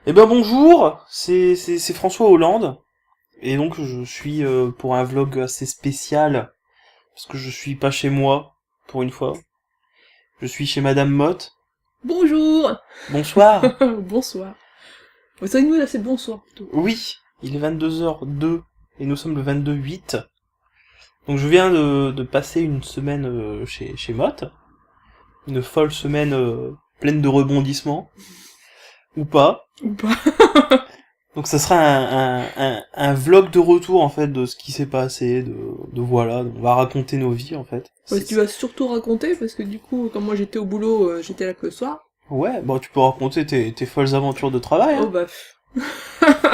Eh ben bonjour, c'est François Hollande, et donc je suis pour un vlog assez spécial, parce que je suis pas chez moi, pour une fois. Je suis chez Madame Motte. Bonjour. Bonsoir. Bonsoir. C'est vrai que nous là c'est bonsoir plutôt. Oui, il est 22h02, et nous sommes le 22-8. Donc je viens de passer une semaine chez Motte, une folle semaine pleine de rebondissements, ou pas. Ou pas. Donc ça sera un vlog de retour en fait de ce qui s'est passé, de voilà, on va raconter nos vies en fait. Ouais, tu vas surtout raconter parce que du coup, comme moi j'étais au boulot, j'étais là que le soir. Ouais, bon tu peux raconter tes folles aventures de travail, Oh hein. bah.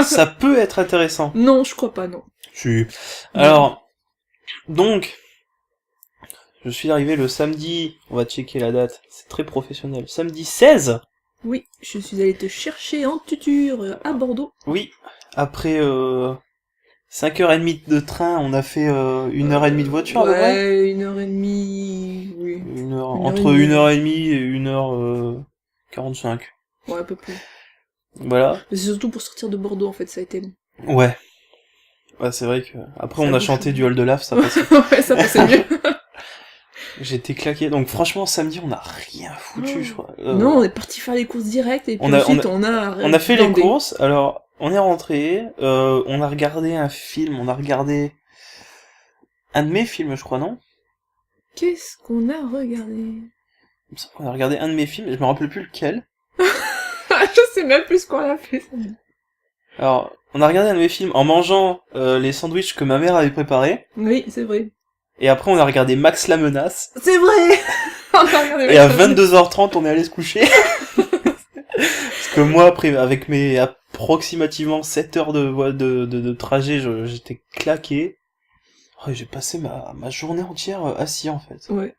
Ça peut être intéressant. Non, je crois pas, non. Tu... Alors, donc, je suis arrivé le samedi, on va checker la date, c'est très professionnel, samedi 16. Oui, je suis allée te chercher en tuture à Bordeaux. Oui, après 5h30 de train, on a fait 1h30 de voiture à peu près. Ouais, 1h30, oui. Entre 1h30 et 1h45. Ouais, un peu plus. Voilà. Mais c'est surtout pour sortir de Bordeaux en fait, ça a été long. Ouais. Ouais, c'est vrai que après Ça on a bouge. chanté du Hall de Lave, ça passait. Ouais, ça passait mieux. J'étais claqué. Donc franchement, samedi, on a rien foutu, je crois. Non, on est parti faire les courses directes et puis on a ensuite on a fait les glandé. courses. Alors, on est rentré, on a regardé un film, on a regardé un de mes films, je crois, non? Qu'est-ce qu'on a regardé? Il me semble qu'on a regardé un de mes films, je me rappelle plus lequel. Je sais même plus ce qu'on a fait. Alors, on a regardé un de mes films en mangeant les sandwichs que ma mère avait préparés. Oui, c'est vrai. Et après, on a regardé Max la menace. C'est vrai. On a regardé Et à 22h30, on est allé se coucher. Parce que moi, après, avec mes approximativement 7 heures de trajet, j'étais claqué. Oh, j'ai passé ma journée entière assis, en fait. Ouais.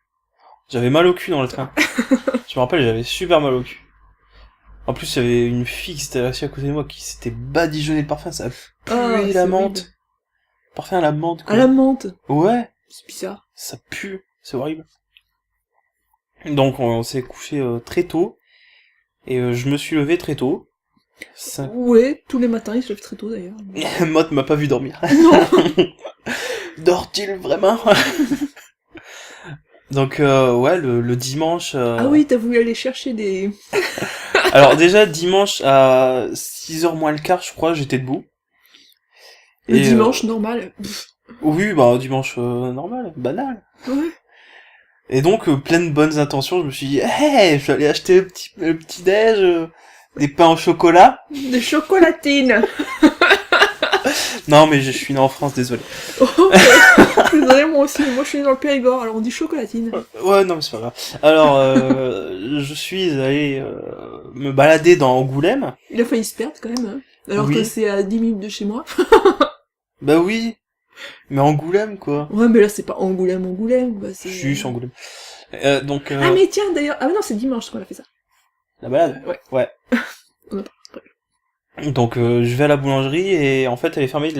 J'avais mal au cul dans le train. Je me rappelle, j'avais super mal au cul. En plus, il y avait une fille qui s'était assise à côté de moi qui s'était badigeonné de parfum, ça puait la menthe. Parfum à la menthe, quoi. À la menthe. Ouais. C'est bizarre. Ça pue, c'est horrible. Donc on s'est couché très tôt, et je me suis levé très tôt. Ça... Ouais, tous les matins, il se lève très tôt d'ailleurs. Mott m'a pas vu dormir. Non. Dort-il vraiment? Donc ouais, le dimanche... Ah oui, t'as voulu aller chercher des... Alors déjà, dimanche à 6h moins le quart, je crois, j'étais debout. Le dimanche normal. Oui, bah dimanche normal, banal. Ouais. Et donc, plein de bonnes intentions, je me suis dit, hey, je vais aller acheter le petit déj, des pains au chocolat. Des chocolatines. Non, mais je suis né en France, désolé. Oh, ok. Désolé, moi aussi. Moi, je suis né dans le Périgord, alors on dit chocolatine. Ouais, non, mais c'est pas grave. Alors, je suis allé me balader dans Angoulême. Il a failli se perdre quand même. Hein. Alors Oui. que c'est à 10 minutes de chez moi. Bah oui, mais Angoulême, quoi. Ouais, mais là, c'est pas Angoulême, bah c'est... Je suis Angoulême. Donc, Ah, mais tiens, d'ailleurs... Ah, mais non, c'est dimanche qu'on a fait ça. la balade. Ouais. Ouais. Donc, je vais à la boulangerie, et en fait, elle est fermée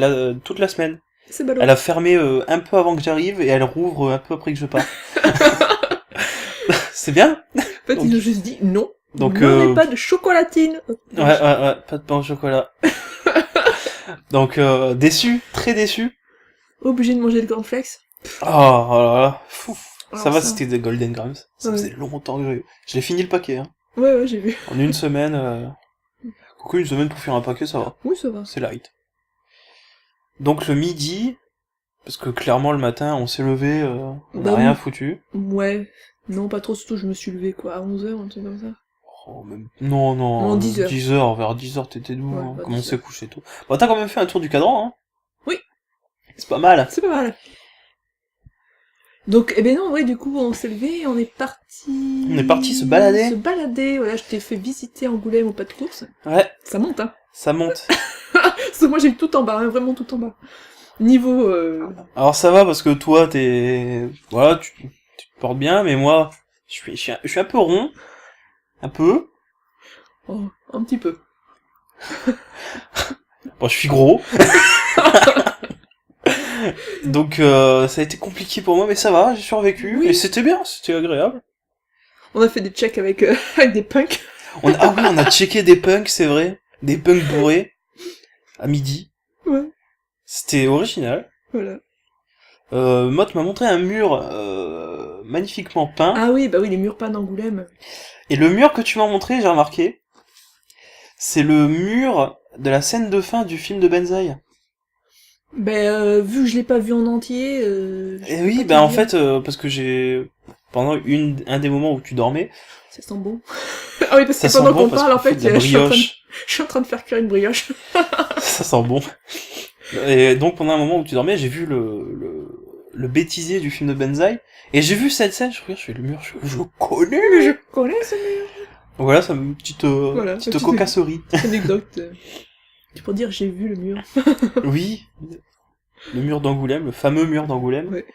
toute la semaine. C'est ballot. Elle a fermé un peu avant que j'arrive, et elle rouvre un peu après que je parte. C'est bien. En fait, Donc- ils ont juste dit non. Donc, N'en pas de chocolatine. ouais, pas de pain au chocolat. Donc, déçu, très déçu. Obligé de manger le cornflakes. Oh là là, fou. Alors Ça va, ça. c'était des Golden Grams. Ça Ouais. faisait longtemps que je l'ai fini le paquet, hein. Ouais, j'ai vu. En une semaine, coucou, une semaine pour faire un paquet, ça va. Oui, ça va. C'est light. Donc le midi, parce que clairement le matin, on s'est levé, on Bah n'a rien oui. foutu. Ouais. Non, pas trop, surtout je me suis levée, quoi, à 11h, un truc comme ça. Oh, même... Non, Non, 10h. 10h, vers 10h t'étais d'où, Ouais, hein, bah, comme on 10h. s'est couché et tout. Bon, t'as quand même fait un tour du cadran, hein. Oui. C'est pas mal. C'est pas mal. Donc, eh ben non, ouais, du coup, on s'est levé et on est parti... On est parti se balader. Se balader, voilà, je t'ai fait visiter Angoulême au pas de course. Ouais, Ça monte, hein. ça monte. Parce que moi, j'ai eu tout en bas, hein, vraiment tout en bas. Niveau... Alors ça va parce que toi, voilà, tu te portes bien, mais moi, je suis un peu rond. Un peu. Oh, un petit peu. Bon, je suis gros. Donc ça a été compliqué pour moi, mais ça va, j'ai survécu. Oui. Et c'était bien, c'était agréable. On a fait des checks avec, avec des punks. Ah oui, on a checké des punks, c'est vrai. des punks bourrés à midi. Ouais, C'était original. voilà. Mott m'a montré un mur magnifiquement peint. Ah oui, bah oui, les murs peints d'Angoulême. Et le mur que tu m'as montré, j'ai remarqué, c'est le mur de la scène de fin du film de Benzaï. Ben, vu que je l'ai pas vu en entier... Et oui, bah en fait, parce que j'ai... Pendant un des moments où tu dormais, Ça sent bon. Ah oui, parce ça que sent pendant bon qu'on parce parle, qu'on en fait fait, de la brioche. je suis en train de faire cuire une brioche. Ça sent bon. Et donc pendant un moment où tu dormais, j'ai vu le bêtisier du film de Benzaï, et j'ai vu cette scène, je regarde, je fais le mur, je connais. Mais je connais ce mur. Voilà, ça me petite Voilà, petite petite- cocasserie. Anecdote. C'est pour dire j'ai vu le mur. Oui, le mur d'Angoulême, le fameux mur d'Angoulême. Ouais.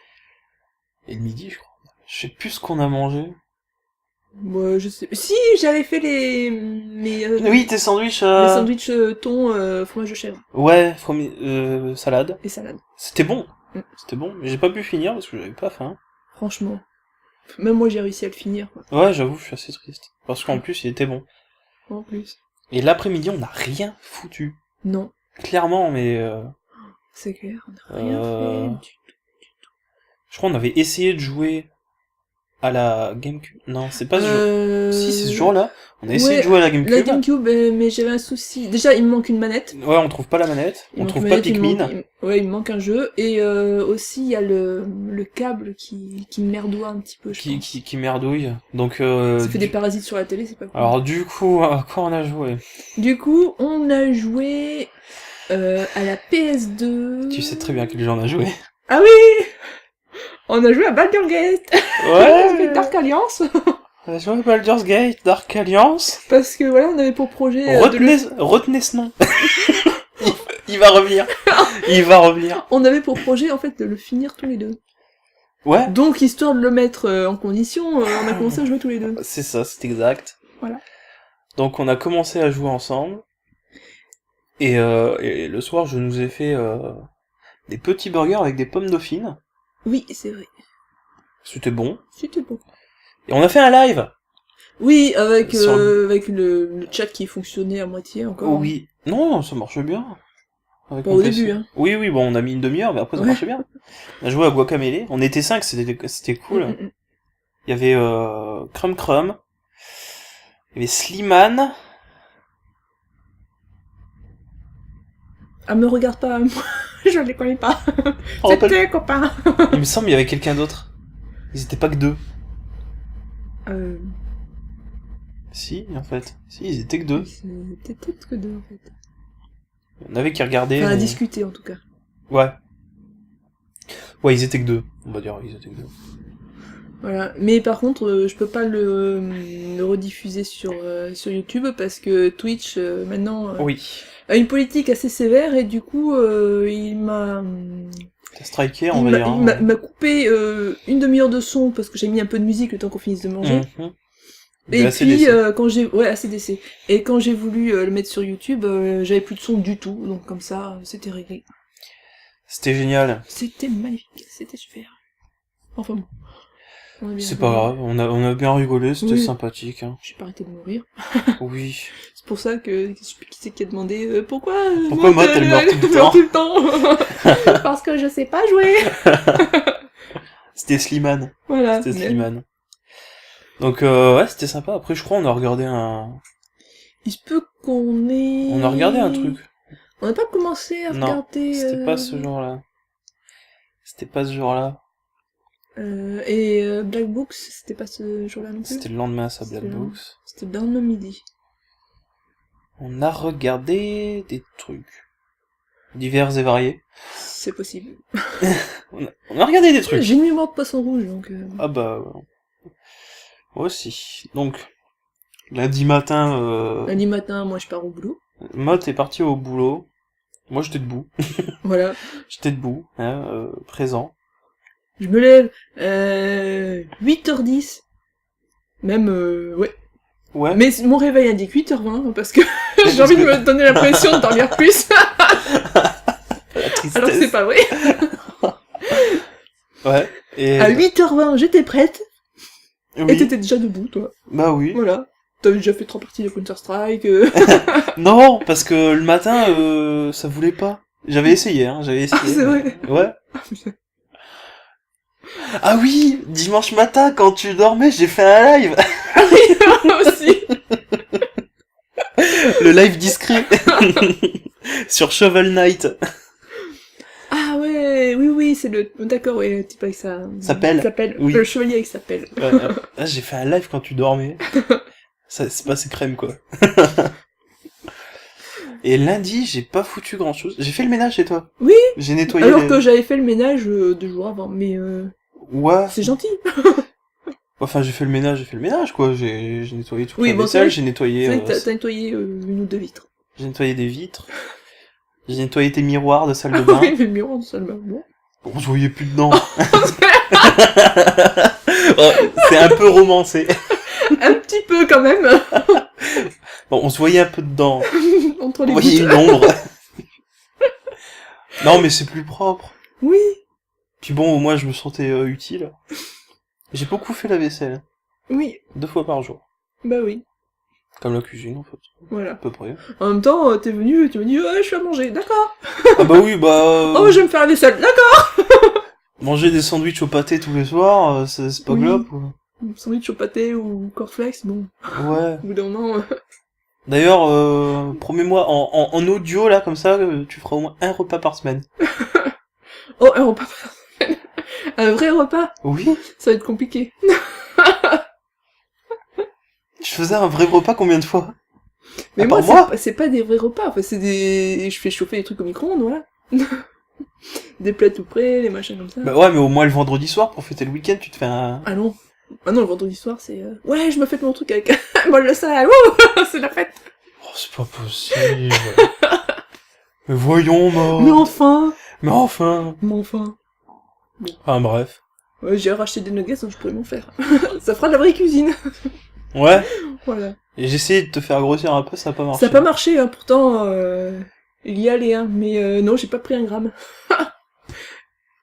Et le midi, je crois. Je sais plus ce qu'on a mangé. Moi, je sais. Si, j'avais fait Oui, tes sandwichs. les sandwichs thon, fromage de chèvre Ouais, salade. et salade. C'était bon. Mm. C'était bon, mais j'ai pas pu finir parce que j'avais pas faim. Franchement. Même moi, j'ai réussi à le finir, quoi. Ouais, j'avoue, je suis assez triste. Parce qu'en plus, il était bon. En plus. Et l'après-midi, on n'a rien foutu. Non, Clairement, mais c'est clair, on n'a rien Euh, fait. je crois qu'on avait essayé de jouer à la GameCube. Non, c'est pas ce jour. Si, c'est ce jour-là. On a essayé ouais, de jouer à la GameCube. La GameCube, mais j'avais un souci. Déjà, il me manque une manette. Ouais, on trouve pas la manette. Il On me trouve manque pas une manette, Pikmin. Ouais, il me manque un jeu. Et aussi, il y a le câble qui me merdoie un petit peu, je pense. Qui merdouille. Donc, Ça fait des parasites sur la télé, c'est pas cool. alors du coup, à quoi on a joué? Du coup, on a joué à la PS2. Tu sais très bien quel jeu on a joué. Ah oui. On a joué à Baldur's Gate. Ouais. Dark Alliance. On a joué à Baldur's Gate, Dark Alliance. Parce que voilà, on avait pour projet Retenez ce nom. Il va revenir. Il va revenir. on avait pour projet en fait de le finir tous les deux. Ouais. Donc histoire de le mettre en condition, on a commencé à jouer tous les deux. C'est ça, c'est exact. Voilà. Donc on a commencé à jouer ensemble. Et le soir, je nous ai fait des petits burgers avec des pommes dauphines. Oui, c'est vrai. C'était bon. C'était bon. Et on a fait un live. Oui, avec Sur avec le chat qui fonctionnait à moitié encore. Oui. Non, ça marche bien. Avec Pas mon au PC. début, hein. Oui, bon, on a mis une demi-heure, mais après ça Ouais. marchait bien. On a joué à Guacamelee. On était 5, c'était cool. Mm. Il y avait Crumb Crumb. Il y avait Slimane. Ah, me regarde pas, moi, je les connais pas. Oh, C'était copain. Il me semble qu'il y avait quelqu'un d'autre. Ils étaient pas que deux. Si, en fait. Si, ils étaient que deux. C'était peut-être que deux en fait. Il y en avait qui regardaient. Enfin, à mais- discuter en tout cas. Ouais. Ouais, ils étaient que deux. On va dire, ils étaient que deux. Voilà. Mais par contre, je peux pas le rediffuser sur YouTube parce que Twitch maintenant Oui. a une politique assez sévère et du coup il m'a T'as striké, on va dire. il m'a coupé une demi-heure de son parce que j'ai mis un peu de musique le temps qu'on finisse de manger. Mhm. Et De puis ACDC. quand j'ai ACDC et quand j'ai voulu le mettre sur YouTube, j'avais plus de son du tout, donc comme ça c'était réglé. C'était génial. C'était magnifique, c'était super. Enfin bon. On a bien C'est pas rigolé. grave, on a bien rigolé, c'était Oui. sympathique. Hein. J'ai pas arrêté de mourir. Oui. C'est pour ça que je sais plus qui c'est qui a demandé pourquoi Pourquoi Matt, elle meurt tout le temps tout le temps. Parce que je sais pas jouer. C'était Slimane. Voilà. C'était Mais Slimane. Donc ouais, c'était sympa. Après, je crois on a regardé il se peut qu'on ait. on a regardé un truc. On n'a pas commencé à Non, regarder. c'était pas ce genre-là. C'était pas ce jour-là. Et Black Books, c'était pas ce jour-là non plus. C'était le lendemain, ça, C'était Black le- Books. C'était le lendemain midi. On a regardé des trucs. Divers et variés. C'est possible. On a regardé des trucs. J'ai une mémoire de poisson rouge donc. Ah bah... Moi aussi. Donc, lundi matin, Lundi matin, moi je pars au boulot. Mott est parti au boulot. Moi, j'étais debout. Voilà. J'étais debout, hein, présent. Je me lève 8h10. Même, ouais. Ouais. Mais mon réveil indique 8h20 parce que j'ai Parce envie de que- me donner l'impression de dormir plus. La tristesse. Alors que c'est pas vrai. Ouais. Et... À 8h20, j'étais prête. Et oui. t'étais déjà debout, toi. Bah oui. Voilà. T'avais déjà fait 3 parties de Counter-Strike. Non, parce que le matin, ça voulait pas. J'avais essayé, hein, j'avais essayé. Ah, c'est vrai. Ouais. Ah oui, dimanche matin, quand tu dormais, j'ai fait un live. Ah oui, aussi. Le live discret. Sur Shovel Knight. Ah ouais, oui, c'est le... D'accord, ouais, le type avec ça... S'appelle. Oui. Le chevalier avec s'appelle. Ah, j'ai fait un live quand tu dormais. Ça, c'est passé crème, quoi. Et lundi, j'ai pas foutu grand chose. J'ai fait le ménage chez toi. Oui. J'ai nettoyé Alors que j'avais fait le ménage 2 jours avant, mais Ouais. c'est gentil. Enfin, j'ai fait le ménage, quoi. J'ai nettoyé toute Oui, la bon, vaisselle, c'est j'ai nettoyé... vrai que t'as nettoyé 1 ou 2 vitres. J'ai nettoyé des vitres. J'ai nettoyé tes miroirs de salle de bain. Oui, mais le miroir de salle de bain, bon. On se voyait plus dedans. Oh, c'est un peu romancé. Un petit peu, quand même. Bon, on se voyait un peu dedans. Entre On les voyait vitres. une ombre. Non, mais c'est plus propre. Oui. Puis bon, au moins, je me sentais utile. J'ai beaucoup fait la vaisselle. Oui. 2 fois par jour. Bah oui. Comme la cuisine, en fait. Voilà. À peu près. En même temps, t'es venu, tu m'as dit, ouais, je suis à manger, d'accord. Ah bah oui, bah... Oh, je vais me faire la vaisselle, d'accord. Manger des sandwichs au pâté tous les soirs, c'est pas Oui. globe, quoi. Sandwich au pâté ou cornflakes, bon. Ouais. Au bout d'un moment... D'ailleurs, promets-moi, en audio, là, comme ça, tu feras au moins un repas par semaine. Oh, un repas par semaine. Un vrai repas. Oui. Ça va être compliqué. Je faisais un vrai repas combien de fois? Mais À moi, part moi c'est pas des vrais repas. Enfin, c'est des... Je fais chauffer des trucs au micro-ondes, voilà. Des plats tout prêts, des machins comme ça. Bah ouais, mais au moins le vendredi soir, pour fêter le week-end, tu te fais un... Ah non. Ah non, le vendredi soir, c'est... Ouais, je me fête mon truc avec un bol de sel. Wouh, c'est la fête. Oh, c'est pas possible. Mais voyons, Maud. Mais enfin. Mais enfin. Mais enfin. Enfin, bref. Ouais, j'ai racheté des nuggets, donc je pourrais m'en faire. Ça fera de la vraie cuisine. Ouais. Voilà. Et j'ai essayé de te faire grossir un peu, ça a pas marché. Ça a pas marché, hein, pourtant... Il y allait, hein. Mais non, j'ai pas pris 1 gramme.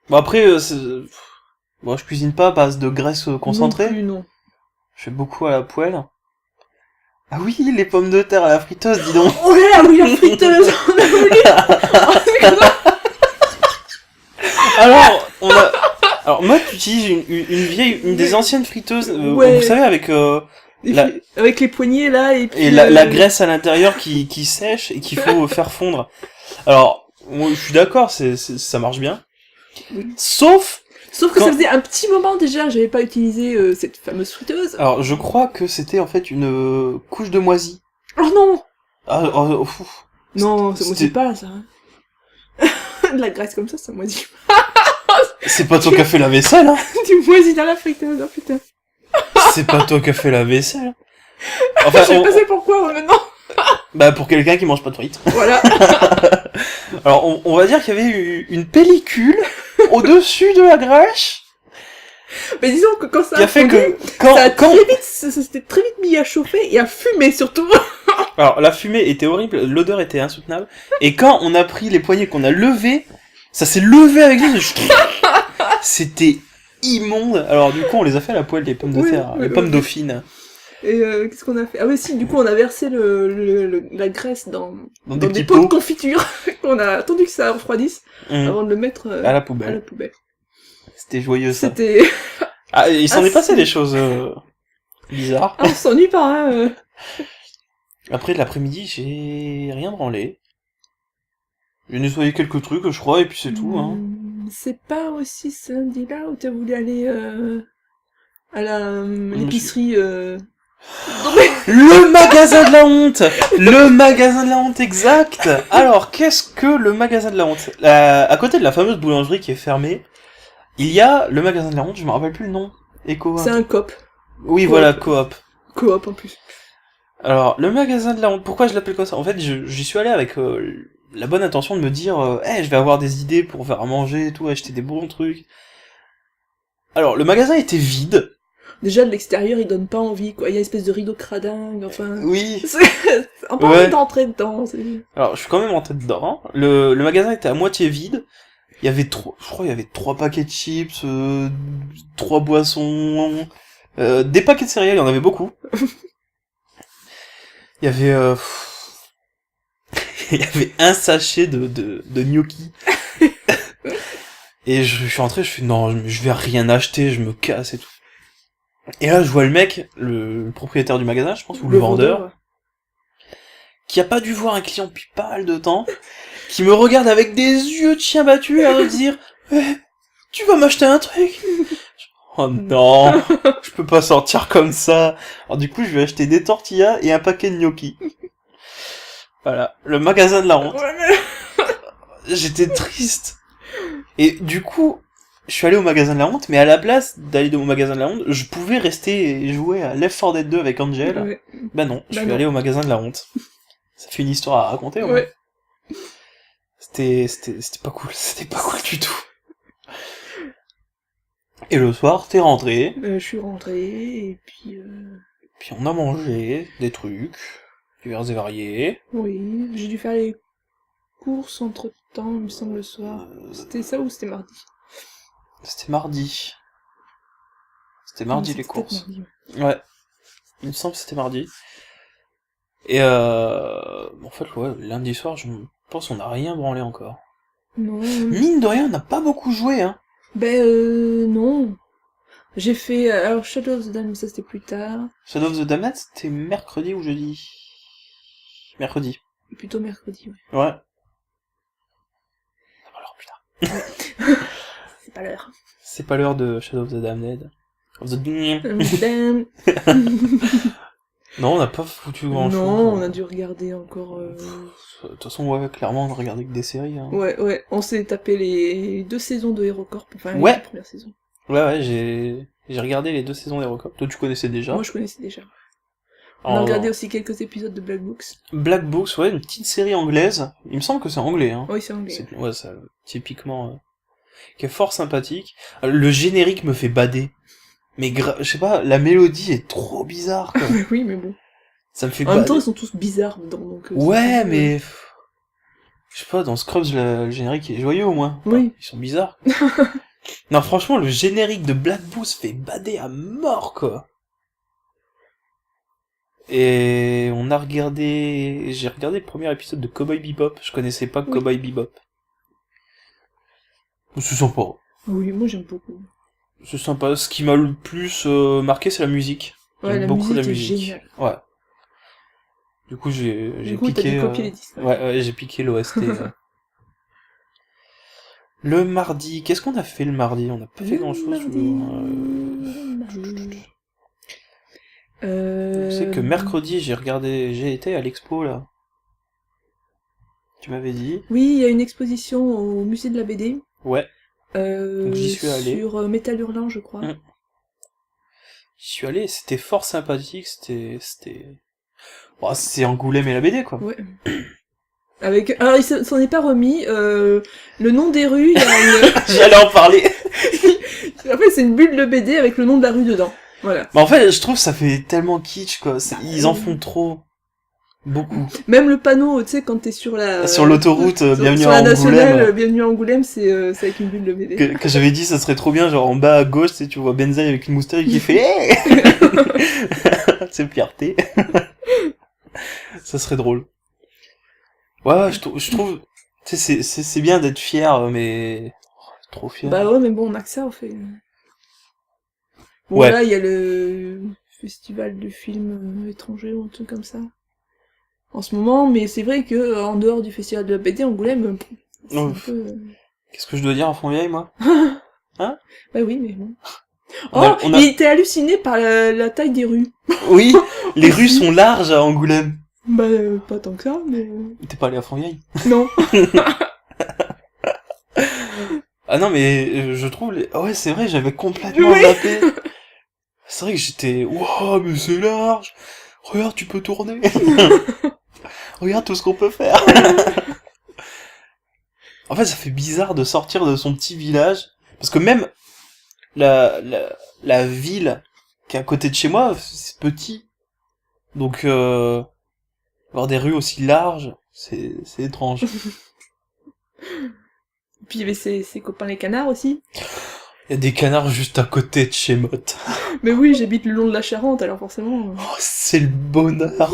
Bon, après, bon, je cuisine pas à base de graisse concentrée. Non plus, non. Je fais beaucoup à la poêle. Ah oui, les pommes de terre à la friteuse, dis donc. Oh là, oui, la friteuse. On a voulu. Alors, alors moi, tu utilises une des anciennes friteuses, Ouais. vous savez, avec Avec les poignets, là, et puis... et la graisse à l'intérieur qui sèche et qu'il faut faire fondre. Alors, moi, je suis d'accord, ça marche bien. Oui. Sauf que quand... ça faisait un petit moment déjà que j'avais pas utilisé cette fameuse friteuse. Alors, je crois que c'était en fait une couche de moisi. Oh non. Pff. Non, ça C'était- moisit pas, ça. De la graisse comme ça moisit. C'est pas toi qui as fait la vaisselle, hein. Du moisi dans la friteuse, oh putain. C'est pas toi qui as fait la vaisselle. Je Enfin, sais pas c'est pourquoi, maintenant. bah pour quelqu'un qui mange pas de frites. Voilà. Alors, on va dire qu'il y avait une pellicule au-dessus de la graisse Mais disons que quand ça qui a fait fondu, que quand ça s'était très vite mis à chauffer et à fumer surtout. alors la fumée était horrible, l'odeur était insoutenable, et quand on a pris les poignées qu'on a levés, ça s'est levé avec nous. C'était immonde. Alors du coup, on les a fait à la poêle, les pommes de Oui, terre, oui, les pommes oui. dauphines. Et qu'est-ce qu'on a fait? Ah oui, si, du coup, on a versé la graisse dans Dans des petits pots de pots. confiture. On a attendu que ça refroidisse avant de le mettre À la à la poubelle. poubelle. C'était joyeux ça. C'était... Ah, il s'en Ah, est passé c'est- des choses bizarres. Ah, on s'ennuie pas, hein. Après l'après-midi, j'ai rien branlé. J'ai nettoyé quelques trucs, je crois, et puis c'est tout. Hein. C'est pas aussi ce lundi-là où t'as voulu aller à l'épicerie Le magasin de la honte. Le magasin de la honte, exact. Alors, qu'est-ce que le magasin de la honte? À côté de la fameuse boulangerie qui est fermée, il y a le magasin de la honte, je me rappelle plus le nom. C'est un coop. Oui, Coop. voilà, coop. Coop en plus. Alors, le magasin de la honte, pourquoi je l'appelle comme ça? En fait, j'y suis allé avec la bonne intention de me dire, je vais avoir des idées pour faire à manger et tout, acheter des bons trucs. Alors, le magasin était vide. Déjà, de l'extérieur, il donne pas envie, quoi. Il y a une espèce de rideau cradingue, enfin... Oui. On pas Ouais. envie d'entrer dedans. Alors, je suis quand même rentré dedans. Le magasin était à moitié vide. Il y avait je crois, il y avait 3 paquets de chips, 3 boissons, des paquets de céréales, il y en avait beaucoup. Il y avait il y avait un sachet de gnocchi. Et je suis rentré, je fais non, je vais rien acheter, je me casse et tout. Et là, je vois le mec, le propriétaire du magasin, je pense, ou le vendeur, qui a pas dû voir un client depuis pas mal de temps, qui me regarde avec des yeux de chien battu, à me dire tu vas m'acheter un truc. Oh non, je peux pas sortir comme ça. Alors du coup, je vais acheter des tortillas et un paquet de gnocchi. Voilà, le magasin de la honte. J'étais triste. Et du coup, je suis allé au magasin de la honte, mais à la place d'aller au magasin de la honte, je pouvais rester et jouer à Left 4 Dead 2 avec Angel. Ouais. Bah non, je suis allé au magasin de la honte. Ça fait une histoire à raconter, au moins. Ouais. C'était pas cool, c'était pas cool du tout. Et le soir, t'es rentré, Je suis rentrée, et puis... puis on a mangé des trucs, divers et variés. Oui, j'ai dû faire les courses entre-temps, il me semble, le soir. C'était ça ou c'était mardi? C'était mardi. C'était mardi Non, les c'était peut-être courses. mardi, Ouais. Il me semble que c'était mardi. Et en fait, ouais, lundi soir, je pense qu'on n'a rien branlé encore. Non. Mine de rien, on n'a pas beaucoup joué, hein. Non. J'ai fait... alors, Shadow of the Dam, ça c'était plus tard. Shadow of the Damned, c'était mercredi ou jeudi? Mercredi. Plutôt mercredi, ouais. Ouais. Alors, putain. C'est pas l'heure. C'est pas l'heure de Shadow of the Damned. Of the Damn. Non, on n'a pas foutu grand chose. Non, on a dû regarder encore... De toute façon, ouais, clairement, on a regardé que des séries, hein. Ouais, on s'est tapé les 2 saisons de HeroCorp, enfin Ouais. les 2 premières saisons. Ouais, j'ai regardé les 2 saisons d'HeroCorp. Toi, tu connaissais déjà. Moi je connaissais déjà. On a regardé aussi quelques épisodes de Black Books. Black Books, ouais, une petite série anglaise. Il me semble que c'est anglais, hein. Oui, c'est anglais. Ouais, ça, typiquement, qui est fort sympathique. Le générique me fait bader. Mais je sais pas, la mélodie est trop bizarre, quoi. Oui, mais bon. Ça me fait En même bader. temps, ils sont tous bizarres dedans, donc... Ouais, mais... Je sais pas, dans Scrubs, le générique est joyeux, au moins. Oui. Ils sont bizarres. Non, franchement, le générique de Black Books fait bader à mort, quoi. Et on a regardé... J'ai regardé le premier épisode de Cowboy Bebop. Je connaissais pas Cowboy Bebop. C'est sympa. Oui, moi j'aime beaucoup. C'est sympa. Ce qui m'a le plus marqué, c'est la musique. Ouais, J'aime la beaucoup musique la est musique. géniale. Ouais. Du coup, j'ai Du coup, piqué... t'as dû copier les disques. Ouais, j'ai piqué l'OST. Le mardi, qu'est-ce qu'on a fait le mardi? On n'a pas fait grand-chose. Je sais que mercredi, j'ai été à l'expo, là. Tu m'avais dit? Oui, il y a une exposition au musée de la BD. Ouais. Donc j'y suis allé. Sur Métal Hurlant, je crois. J'y suis allé, c'était fort sympathique, c'était... Bon, c'est Angoulême et la BD, quoi. Ouais. Avec... Alors, il s'en est pas remis. Le nom des rues, il y a une... J'allais en parler. En fait, c'est une bulle de BD avec le nom de la rue dedans. Voilà. Bah en fait, je trouve que ça fait tellement kitsch, quoi. Ils en font trop. Beaucoup. Même le panneau, tu sais, quand t'es sur la... Sur l'autoroute, bienvenue sur à la Angoulême. nationale, bienvenue à Angoulême, c'est avec une bulle de BD. Que j'avais dit, ça serait trop bien, genre en bas à gauche, tu vois Benzaï avec une moustache qui fait hey c'est fierté. Ça serait drôle. Ouais, je trouve, tu sais, c'est bien d'être fier, mais trop fier. Bah ouais, mais bon, on a que ça, en fait. Bon, Ouais. là, il y a le festival de films étrangers ou un truc comme ça. En ce moment, mais c'est vrai que en dehors du festival de la BD, Angoulême, c'est un peu... Qu'est-ce que je dois dire en fond vieille, moi? Bah oui, mais bon. On a- Il était halluciné par la taille des rues. Oui, les rues sont larges à Angoulême. Bah, pas tant que ça, mais... T'es pas allé à Fontvieille? Non. Ah non, mais je trouve... Ouais, c'est vrai, j'avais complètement Oui. zappé. C'est vrai que j'étais... Wow, mais c'est large. Regarde, tu peux tourner. Regarde tout ce qu'on peut faire. En fait, ça fait bizarre de sortir de son petit village. Parce que même la ville qui est à côté de chez moi, c'est petit. Donc, avoir des rues aussi larges, c'est étrange. Puis il y avait ses copains les canards aussi. Il y a des canards juste à côté de chez Motte. Mais oui, j'habite le long de la Charente, alors forcément... Oh, c'est le bonheur.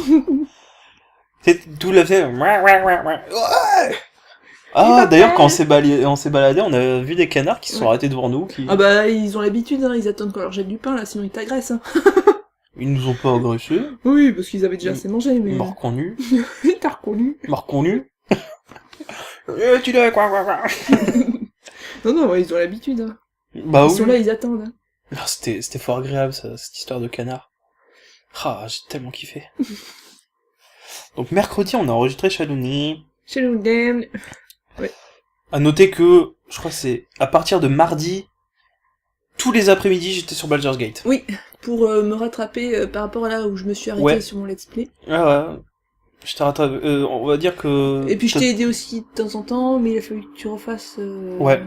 C'est tout la fait. Ouais. Ah, d'ailleurs, quand on s'est baladé, on a vu des canards qui se sont arrêtés devant nous. Ah bah, ils ont l'habitude, hein, ils attendent qu'on leur jette du pain, là, sinon ils t'agressent. Hein. Ils nous ont pas agressés. Oui, parce qu'ils avaient déjà assez mangé, mais... Ils m'ont reconnu. T'as reconnu. M'a reconnu. Tu l'as quoi. Non, ouais, ils ont l'habitude. Hein. Bah Ils oui. sont là, ils attendent. Hein. Ah, c'était fort agréable, ça, cette histoire de canard. Ah, j'ai tellement kiffé. Donc mercredi, on a enregistré Shadowni. Shadowni. À noter que, je crois que c'est à partir de mardi, tous les après-midi, j'étais sur Baldur's Gate. Oui, pour me rattraper par rapport à là où je me suis arrêtée sur mon let's play. Ah ouais. Je t'ai rattrapé. On va dire que... Et puis je t'ai aidé aussi de temps en temps, mais il a fallu que tu refasses... Ouais.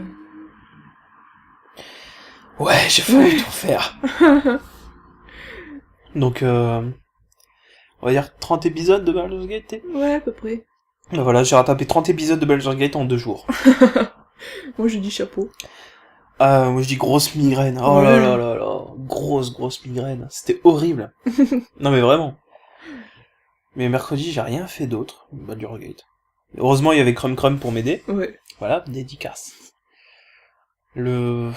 Ouais, j'ai fallu tout refaire. Donc, on va dire 30 épisodes de Baldur's Gate. Ouais, à peu près. Ben voilà, j'ai rattrapé 30 épisodes de Baldur's Gate en 2 jours. Moi, je dis chapeau. Moi je dis grosse migraine. Oh là là là là. Grosse migraine. C'était horrible. Non mais vraiment. Mais mercredi, j'ai rien fait d'autre. Baldur's Gate. Heureusement, il y avait Crumb pour m'aider. Ouais. Voilà, dédicace. Je me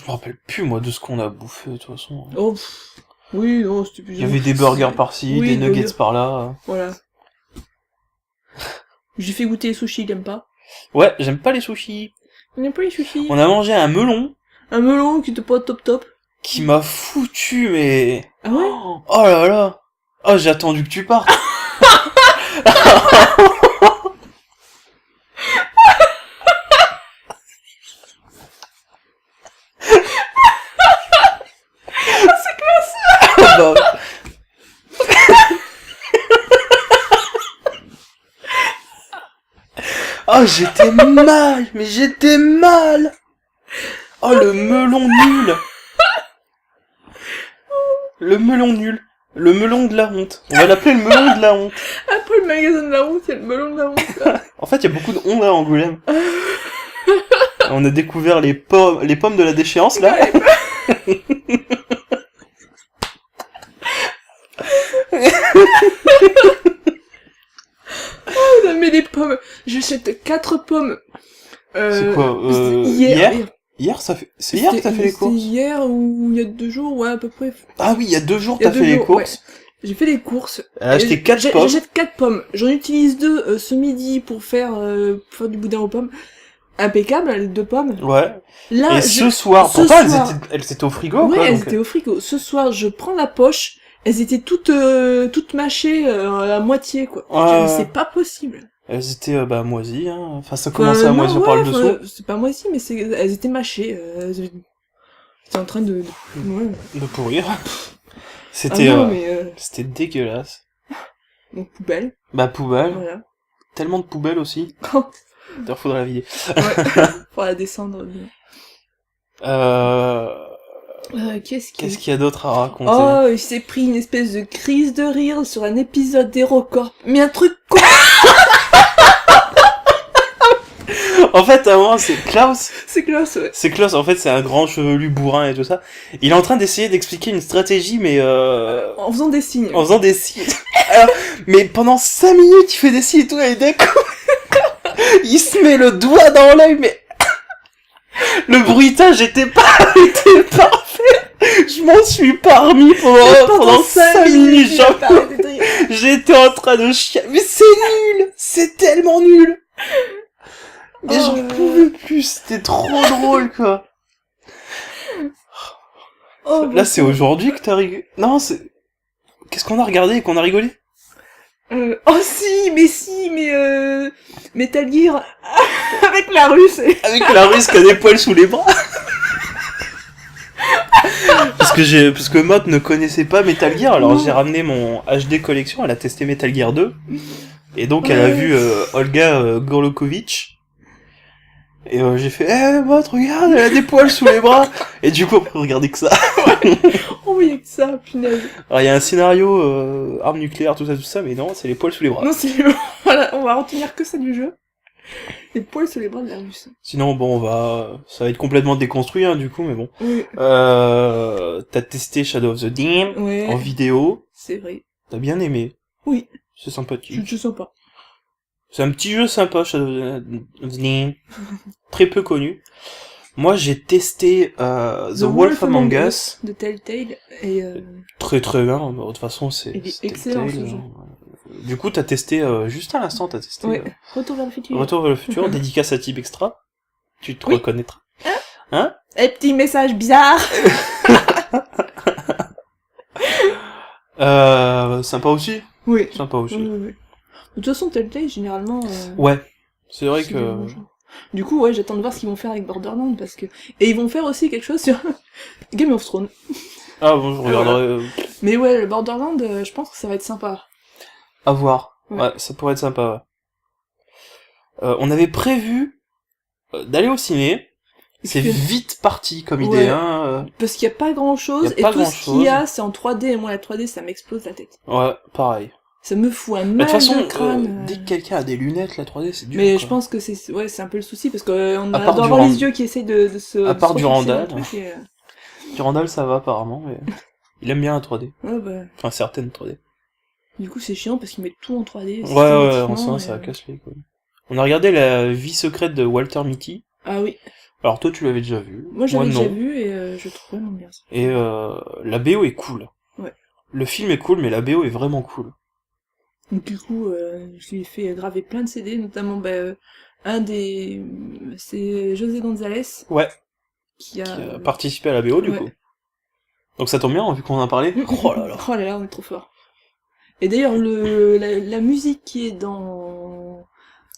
rappelle plus, moi, de ce qu'on a bouffé, de toute façon. Oh, oui, non, c'était plus... Il y avait des burgers par-ci, des nuggets par-là. Voilà. J'ai fait goûter les sushis, il aime pas. Ouais, j'aime pas les sushis. On n'aime pas les sushis. On a mangé un melon. Un melon qui était pas top. Qui m'a foutu, mais... Ah ouais? Oh là là. Oh, j'ai attendu que tu partes. C'est classe. Bah... Oh, j'étais mal, mais j'étais mal. Oh, le melon nul. Le melon nul. Le melon de la honte. On va l'appeler le melon de la honte. Après le magasin de la honte, il y a le melon de la honte. Là. En fait, il y a beaucoup de honte à Angoulême. On a découvert les pommes de la déchéance, là. Oh, on a mis des pommes. J'achète 4 pommes. C'est quoi, hier. Hier, ça fait... C'est hier que t'as fait les courses? C'était hier ou il y a 2 jours, ouais, à peu près. Ah oui, il y a 2 jours t'as fait les courses. Ouais. J'ai fait les courses. Elle a acheté 4 pommes. J'achète 4 pommes. J'en utilise 2 ce midi pour faire du boudin aux pommes. Impeccable, les 2 pommes. Ouais. Là, et ce soir, pourtant elles étaient au frigo, ouais, quoi. elles étaient au frigo. Ce soir, je prends la poche. Elles étaient toutes mâchées à moitié, quoi. Ouais. C'est pas possible. Elles étaient moisies, hein. Enfin, ça commençait à moisir par le dessous. C'est pas moisi, mais elles étaient mâchées. Elles étaient en train de pourrir. C'était c'était dégueulasse. Donc poubelle. Bah poubelle. Voilà. Tellement de poubelles aussi. D'ailleurs, faudrait la vider. Ouais. Faudra la descendre. Qu'est-ce qu'il y a d'autre à raconter? Oh, il s'est pris une espèce de crise de rire sur un épisode d'Hérocorp. Mais un truc con. En fait, à moi, c'est Klaus. C'est Klaus, ouais. C'est Klaus, en fait, c'est un grand chevelu bourrin et tout ça. Il est en train d'essayer d'expliquer une stratégie, mais en faisant des signes. En faisant des signes. Alors, mais pendant 5 minutes, il fait des signes et tout, et d'un coup, il se met le doigt dans l'œil, mais... Le bruitage était parfait. Je m'en suis pas remis pendant 5 minutes, j'étais en train de chier. Mais c'est nul! C'est tellement nul! Mais j'en pouvais plus, c'était trop drôle, quoi. Là, c'est aujourd'hui que t'as rigolé. Non, c'est... Qu'est-ce qu'on a regardé et qu'on a rigolé? Oh si, mais Metal Gear avec la Russe. Avec la Russe qui a des poils sous les bras. parce que Mott ne connaissait pas Metal Gear, alors j'ai ramené mon HD collection, elle a testé Metal Gear 2. Et donc elle a vu Olga Gorlokovitch. Et j'ai fait, Mott, regarde, elle a des poils sous les bras. Et du coup, après, regardez que ça. Oh oui, que ça, punaise. Alors il y a un scénario, armes nucléaires, tout ça, mais non, c'est les poils sous les bras. Non, c'est... Voilà, on va retenir que ça du jeu. Les poils sous les bras de la Russe. Sinon, bon, ça va être complètement déconstruit, hein, du coup, mais bon. Oui. T'as testé Shadow of the Dam en vidéo. C'est vrai. T'as bien aimé. Oui. C'est sympathique. C'est sympa. C'est un petit jeu sympa, Shadow of the Dead. Très peu connu. Moi, j'ai testé The Wolf Among Us. de Telltale, et Très très bien. De toute façon, c'est il est c'est excellent, Telltale, ce jeu. Du coup, t'as testé, juste à l'instant, t'as testé Ouais, Retour vers le futur. Retour vers le futur, dédicace à Type Extra. Tu te Oui. reconnaîtras. Hein? Et petit message bizarre. Sympa aussi. Oui. Sympa aussi. Oui. De toute façon, Telltale, généralement... Ouais. C'est vrai c'est que... des bons jeux. Du coup, ouais, j'attends de voir ce qu'ils vont faire avec Borderlands, parce que... Et ils vont faire aussi quelque chose sur Game of Thrones. Ah bon, je regarderai... Mais ouais, le Borderlands, je pense que ça va être sympa. À voir. Ouais. Ouais, ça pourrait être sympa, ouais. On avait prévu d'aller au ciné. C'est puis- vite parti comme idée, Ouais. hein. Parce qu'il y a pas grand-chose, Y a et pas tout ce grand-chose. qu'il y a, c'est en 3D, et moi, la 3D, ça m'explose la tête. Ouais, pareil. Ça me fout un Mais de mal toute façon, de crâne. dès que quelqu'un a des lunettes, la 3D, c'est dur. Mais quoi. je pense que c'est un peu le souci, parce qu'on À doit part avoir Durand- les yeux qui essayent de se... À de part se Durandal. refixer dans le truc, et, Durandal, ça va apparemment, mais... Il aime bien la 3D. ouais, bah... Enfin, certaines 3D. Du coup, c'est chiant, parce qu'ils mettent tout en 3D. Ouais, systématiquement, en soi, et, ça casse les couilles. On a regardé la vie secrète de Walter Mitty. Ah oui. Alors toi, tu l'avais déjà vu. Moi, j'avais déjà non. vu, et je trouve vraiment bien ça. Et la BO est cool. Ouais. Le film est cool, mais la BO est vraiment cool. Donc, du coup, je lui ai fait graver plein de CD, notamment, un des... c'est José González, Ouais, qui a... qui a participé à la BO, du ouais. coup. Donc ça tombe bien, vu qu'on en a parlé. Oh là là. Oh là là, on est trop fort. Et d'ailleurs, la musique qui est dans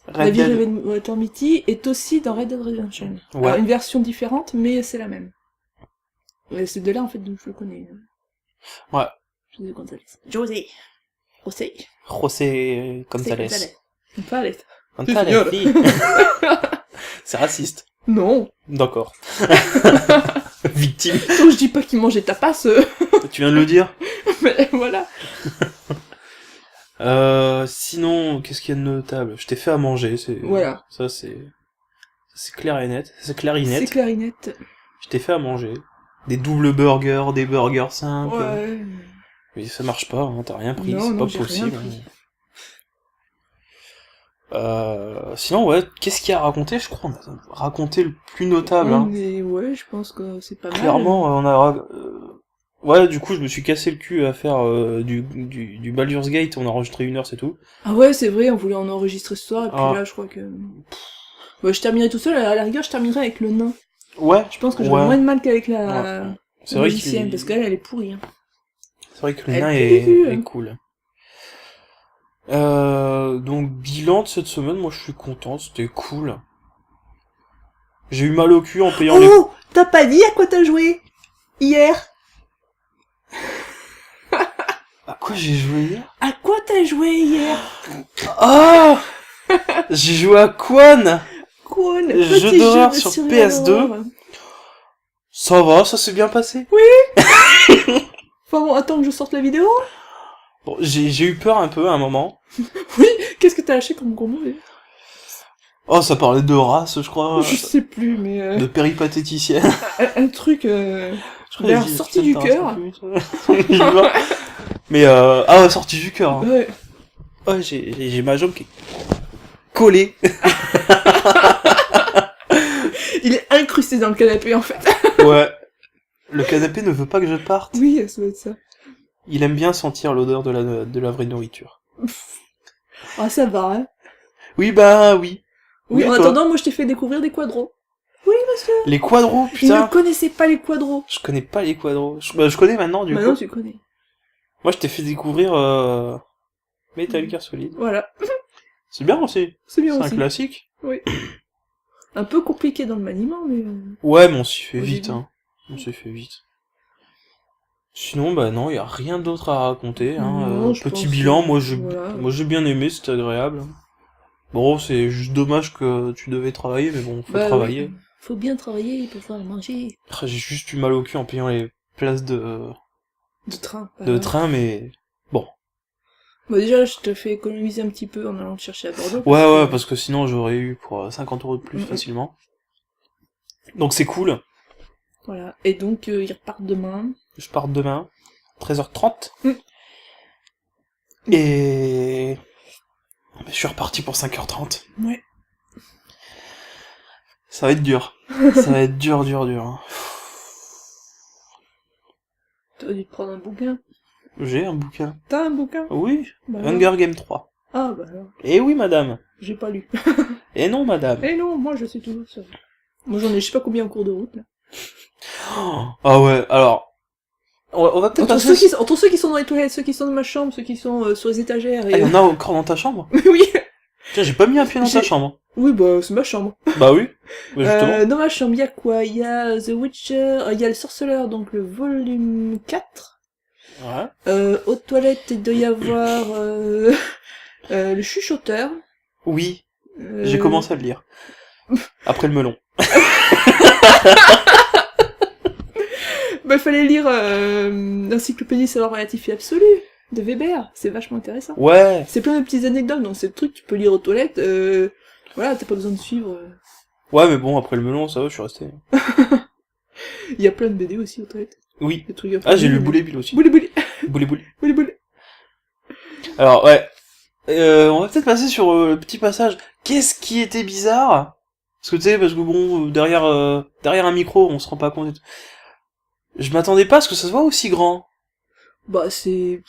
La Red vie Dead. rêvée de Walter Mitty est aussi dans Red Dead Redemption. Ouais. Alors, une version différente, mais c'est la même. Et c'est de là, en fait, donc je le connais. Ouais. José González. José. José. José González. González. González, si. C'est raciste. Non. D'accord. Victime. Donc, je dis pas qu'il mangeait tapas, Tu viens de le dire. mais voilà. Sinon, qu'est-ce qu'il y a de notable? Je t'ai fait à manger, c'est... Voilà. Ça, c'est clair et net. C'est clair et C'est net. clarinette. Je t'ai fait à manger. Des doubles burgers, des burgers simples. Ouais. Mais ça marche pas, hein, t'as rien pris, Non, c'est non, pas j'ai rien possible. pris. Sinon, ouais, qu'est-ce qu'il y a à raconter? Je crois qu'on a raconté le plus notable. Hein. Mais ouais, je pense que c'est pas mal. Clairement, on a... Ouais, du coup, je me suis cassé le cul à faire du Baldur's Gate, on a enregistré 1 heure, c'est tout. Ah ouais, c'est vrai, on voulait en enregistrer ce soir, et puis Ah. là, je crois que... Ouais, je terminerai tout seul, à la rigueur, je terminerai avec le nain. Ouais, Je pense que j'aurai Ouais. moins de mal qu'avec la c'est vrai magicienne, qu'il... parce qu'elle, elle est pourrie. Hein. C'est vrai que le Elle nain pue, hein. est cool. Donc, bilan de cette semaine, moi je suis content, c'était cool. J'ai eu mal au cul en payant les... Oh, t'as pas dit à quoi t'as joué hier? À quoi j'ai joué hier? À quoi t'as joué hier? Ah J'ai joué à Quan. Quoi, le Jeu petit d'horreur de sur survival PS2. horror. Ça va, ça s'est bien passé. Enfin bon, attends que je sorte la vidéo. Bon, j'ai eu peur un peu à un moment. Qu'est-ce que t'as lâché comme gros mot? Oh, ça parlait de race, je crois. Je sais plus, mais... De péripatéticienne. un truc... Je crois Vers que j'ai- sortie du ça me cœur. t'intéresse plus, toi. Mais ah ouais, sortie du cœur. Hein. Ouais. Ouais, j'ai ma jambe qui est collée. Il est incrusté dans le canapé, en fait. Ouais. Le canapé ne veut pas que je parte. Oui, ça doit être ça. Il aime bien sentir l'odeur de la vraie nourriture. Ah, ça va, hein. Oui, bah oui. Oui, en toi. attendant, moi, je t'ai fait découvrir des quadros. Oui, monsieur. Les quadros, Je ne putain. connaissais pas les quadros. Je connais pas les quadros. Je connais maintenant, du Maintenant, coup. tu connais. Moi, je t'ai fait découvrir Metal Gear Solid. Voilà. C'est bien aussi. C'est bien C'est un aussi. classique. Oui. Un peu compliqué dans le maniement, mais... Ouais, mais on s'y fait Au vite, début. hein. On s'y fait vite. Sinon, bah non, y a rien d'autre à raconter, hein. Non, je Petit pense bilan, que- voilà. moi j'ai bien aimé, c'était agréable. Bon, c'est juste dommage que tu devais travailler, mais bon, faut Bah, travailler. oui. Faut bien travailler pour pouvoir manger. Ah, j'ai juste eu mal au cul en payant les places de De train. train, mais bon. Bah déjà, je te fais économiser un petit peu en allant te chercher à Bordeaux. Ouais, parce que sinon j'aurais eu pour 50 € de plus Mhm. facilement. Donc c'est cool. Voilà. Et donc, ils repartent demain. Je pars demain, 13h30. Mm. Et Je suis reparti pour 5h30. Ouais. Ça va être dur. Ça va être dur, hein. T'aurais dû te prendre un bouquin. J'ai un bouquin. T'as un bouquin? Oui, Bah, Hunger Game 3. Ah bah alors, Eh oui, madame. j'ai pas lu. Eh non, madame. Eh non, moi je suis toujours seul. Moi j'en ai je sais pas combien en cours de route là. Ah ouais, alors... On va peut-être passer... Entre ceux qui sont dans les toilettes, ceux qui sont dans ma chambre, ceux qui sont sur les étagères Ah, et... il y en a encore dans ta chambre? Oui. Tiens, j'ai pas mis un pied dans ta chambre. Oui, bah c'est ma chambre. Bah oui. Bah, justement. Dans ma chambre, il y a quoi? Il y a The Witcher, il y a Le Sorceleur, donc le volume 4. Ouais. Aux toilettes, il doit y avoir Le Chuchoteur. Oui, j'ai commencé à le lire. Après le melon. Bah, il fallait lire l'encyclopédie savoir relatif et absolu de Weber. C'est vachement intéressant. Ouais. C'est plein de petites anecdotes, donc c'est le truc que tu peux lire aux toilettes. Voilà, t'as pas besoin de suivre. Ouais, mais bon, après le melon, ça va, je suis resté. Il y a plein de BD aussi aux toilettes. Oui. Des trucs Ah, j'ai lu Boulet Bill aussi. Boulet Boulet. Boulet Boule. Boulet Boulet. Alors, ouais. On va peut-être passer sur le petit passage. Qu'est-ce qui était bizarre? Parce que tu sais, parce que bon, derrière un micro, on se rend pas compte et tout. Je m'attendais pas à ce que ça soit aussi grand. Bah, c'est...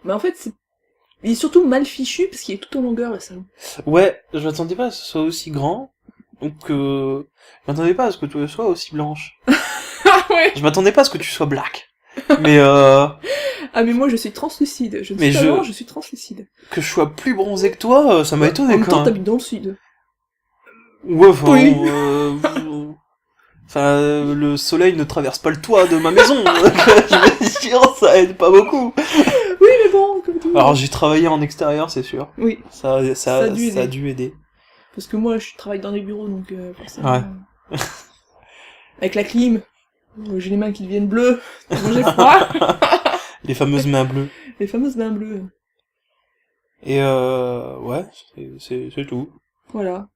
Mais en fait, c'est... Il est surtout mal fichu, parce qu'il est tout en longueur, le salon. Ouais, je m'attendais pas à ce que ce soit aussi grand. Donc, je m'attendais pas à ce que tu sois aussi blanche. Ah ouais. Je m'attendais pas à ce que tu sois black. Mais Ah, mais moi, je suis translucide. Je ne Mais suis pas blanc, je suis translucide. que je sois plus bronzé que toi, ça m'a étonné En même quand temps, même. t'habites dans le sud. Ouais, enfin, Oui. le soleil ne traverse pas le toit de ma maison. Donc, je me dis, oh, ça aide pas beaucoup. Oui, mais bon, comme tout. Alors, j'ai travaillé en extérieur, c'est sûr. Oui, Ça a dû a aider. dû aider. parce que moi, je travaille dans les bureaux, donc forcément... Ouais. Avec la clim, j'ai les mains qui deviennent bleues, tellement j'ai froid. Les fameuses mains bleues. Les fameuses mains bleues. Et ouais, c'est tout. Voilà.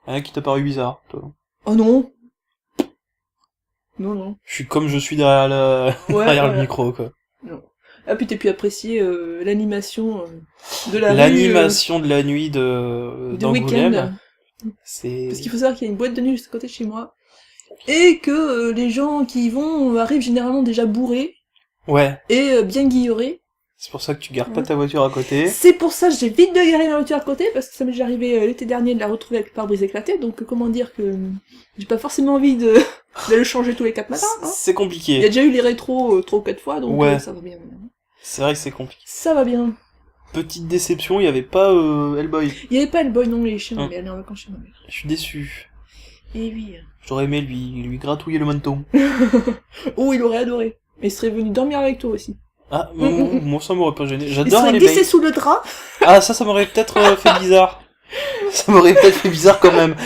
Rien qui t'a paru bizarre, toi. Oh non. Non. Je suis comme je suis derrière Ouais, derrière le voilà. micro, quoi. Non. Ah, puis t'as pu apprécier l'animation de la rue, L'animation de la nuit du d'Angoulême, week-end. c'est... Parce qu'il faut savoir qu'il y a une boîte de nuit juste à côté de chez moi. Et que les gens qui y vont arrivent généralement déjà bourrés Ouais, et bien guillerés. c'est pour ça que tu gares pas ta voiture à côté. C'est pour ça que j'ai vite de garer ma voiture à côté, parce que ça m'est déjà arrivé l'été dernier de la retrouver avec le pare-brise éclaté, donc comment dire que j'ai pas forcément envie de le changer tous les 4 matins. Hein. C'est Il y a compliqué. déjà eu les rétros 3 ou 4 fois, donc Ouais. ça va bien. C'est vrai que c'est compliqué. Ça va bien. Petite déception, il y avait pas Hellboy. Il y avait pas le boy non, les chiens, Hein. mais elle est en vacances chez ma mère. Je suis déçu. Et oui. J'aurais aimé lui gratouiller le menton. Oh, il aurait adoré. Et il serait venu dormir avec toi aussi. Ah, moi ça m'aurait pas gêné. Il J'adore serait les glissé mecs. sous le drap. Ah, ça m'aurait peut-être fait bizarre. Ça m'aurait peut-être fait bizarre quand même.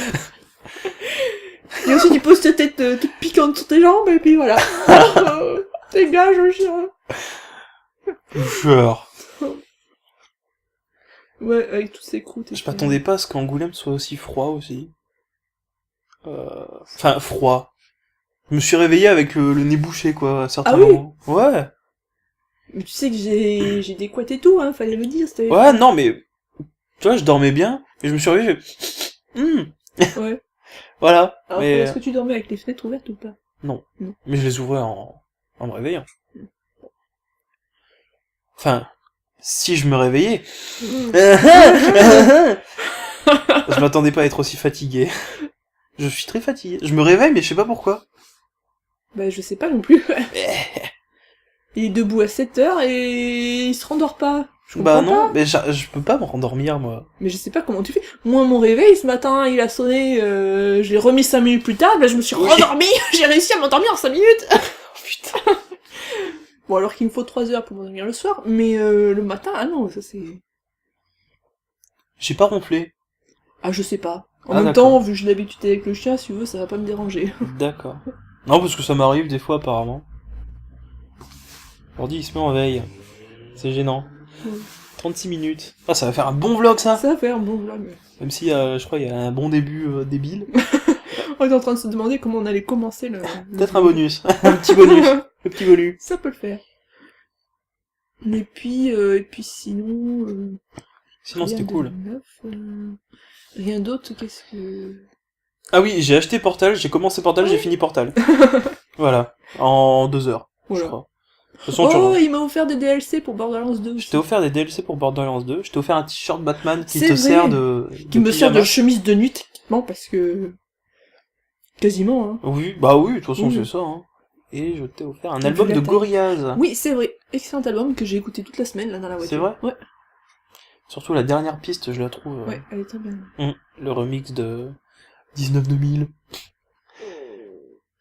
Et ensuite, il pose ta tête toute piquante sur tes jambes, et puis voilà. Dégage, le chien. Genre. Ouais, avec tous ces croûtes. et Je tout. m'attendais pas à ce qu'Angoulême soit aussi froid aussi. Enfin, froid. Je me suis réveillé avec le nez bouché, quoi, à certains Ah oui moments. Ouais. Mais tu sais que j'ai des couettes et tout, hein, fallait le dire. C'était... Ouais, non, mais... Tu vois, je dormais bien, et je me suis réveillé, Ouais. Voilà. Alors, Mais... est-ce que tu dormais avec les fenêtres ouvertes ou pas? Mais je les ouvrais en me réveillant. Enfin, si je me réveillais... Je m'attendais pas à être aussi fatigué. Je suis très fatigué. Je me réveille, mais je sais pas pourquoi. Bah, je sais pas non plus. Il est debout à 7h et il se rendort pas. Je comprends Bah non, pas. mais je peux pas me rendormir, moi. Mais je sais pas comment tu fais. Moi, mon réveil, ce matin, il a sonné, je l'ai remis 5 minutes plus tard, bah, je me suis Oui. rendormie, j'ai réussi à m'endormir en 5 minutes. Oh, putain. Bon, alors qu'il me faut 3 heures pour m'endormir le soir, mais le matin, ah non, ça c'est... J'ai pas ronflé. Ah, je sais pas. En Ah, même d'accord. temps, vu que j'ai l'habitude avec le chien, si tu veux, ça va pas me déranger. D'accord. Non, parce que ça m'arrive des fois, apparemment. L'ordi, il se met en veille. C'est gênant. Ouais. 36 minutes. Ah, ça va faire un bon vlog, ça. Ça va faire un bon vlog. Même si, je crois, il y a un bon début débile. On est en train de se demander comment on allait commencer le... Peut-être un bonus. Un petit bonus. Le petit bonus. Ça peut le faire. Et puis sinon... Sinon, Rien c'était de cool. neuf, rien d'autre, qu'est-ce que... Ah oui, j'ai acheté Portal, j'ai commencé Portal, j'ai fini Portal. Voilà. En 2 heures, je Voilà. crois. De toute façon, tu Oh, vois. il m'a offert des DLC pour Borderlands 2 aussi. Je t'ai offert des DLC pour Borderlands 2, je t'ai offert un t-shirt Batman qui C'est te vrai. sert de... Qui me sert de pyjama. chemise de nuit, techniquement, parce que... Quasiment, hein. Oui, bah oui, de toute façon, Oui. c'est ça, hein. Et je t'ai offert un Vu album la de taille. Gorillaz. Oui, c'est vrai. Excellent album que j'ai écouté toute la semaine, là, dans la voiture. C'est vrai Ouais, Surtout la dernière piste, je la trouve. ouais, elle est très bien. Le remix de 19-2000.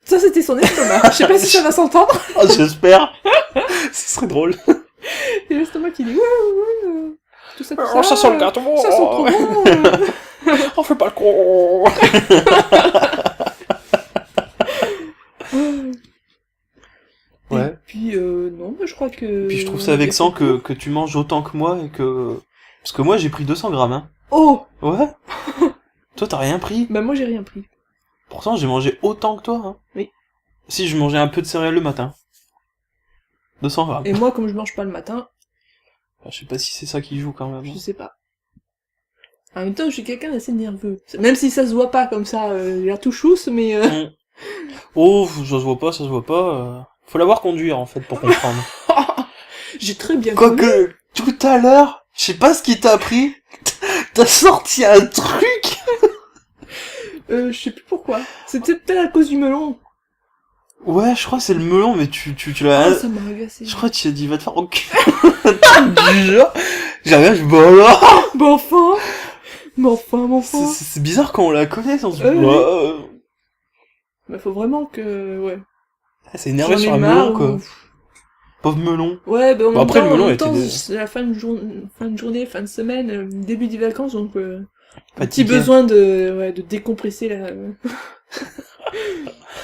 Ça, c'était son estomac. Je sais pas si ça va s'entendre. Ah, j'espère. Ce serait drôle. Et l'estomac qui dit ouais, tout ça, tout ça. Oh, ça sent le gâteau. Ça sent trop bon. On fait pas le con. Ouais. Et puis, non, mais je crois que... Puis je trouve ça vexant que tu manges autant que moi et que... Parce que moi, j'ai pris 200 grammes, hein. Oh. Ouais. Toi, t'as rien pris. Bah moi, j'ai rien pris. Pourtant, j'ai mangé autant que toi, hein. Oui. Si, je mangeais un peu de céréales le matin. 200 grammes. Et moi, comme je mange pas le matin, Je sais pas si c'est ça qui joue, quand même. je sais pas. En même temps, je suis quelqu'un d'assez nerveux. Même si ça se voit pas comme ça, j'ai l'air tout chousse, mais... Oh, ça se voit pas, ça se voit pas. Faut l'avoir conduire, en fait, pour comprendre. J'ai très bien connu. Quoique, tout à l'heure, je sais pas ce qui t'a pris, t'as sorti un truc. Je sais plus pourquoi. C'était peut-être à cause du melon. Ouais, je crois que c'est le melon, mais tu Ah, l'as... ça m'a agacé. Je crois que tu as dit, va te faire enculer. Du genre, j'arrive, je bah alors. Mais enfin. C'est bizarre quand on la connaît, on se dit, Oui. bah, Mais faut vraiment que... Ouais. c'est énervé J'en ai sur un marre, melon, quoi. ou- Pauvre melon. Ouais, bah en Bon, même après, temps, le melon en même était temps, des- c'est la fin de journée, fin de semaine, début des vacances, donc un petit Fatigué. besoin de décompresser là.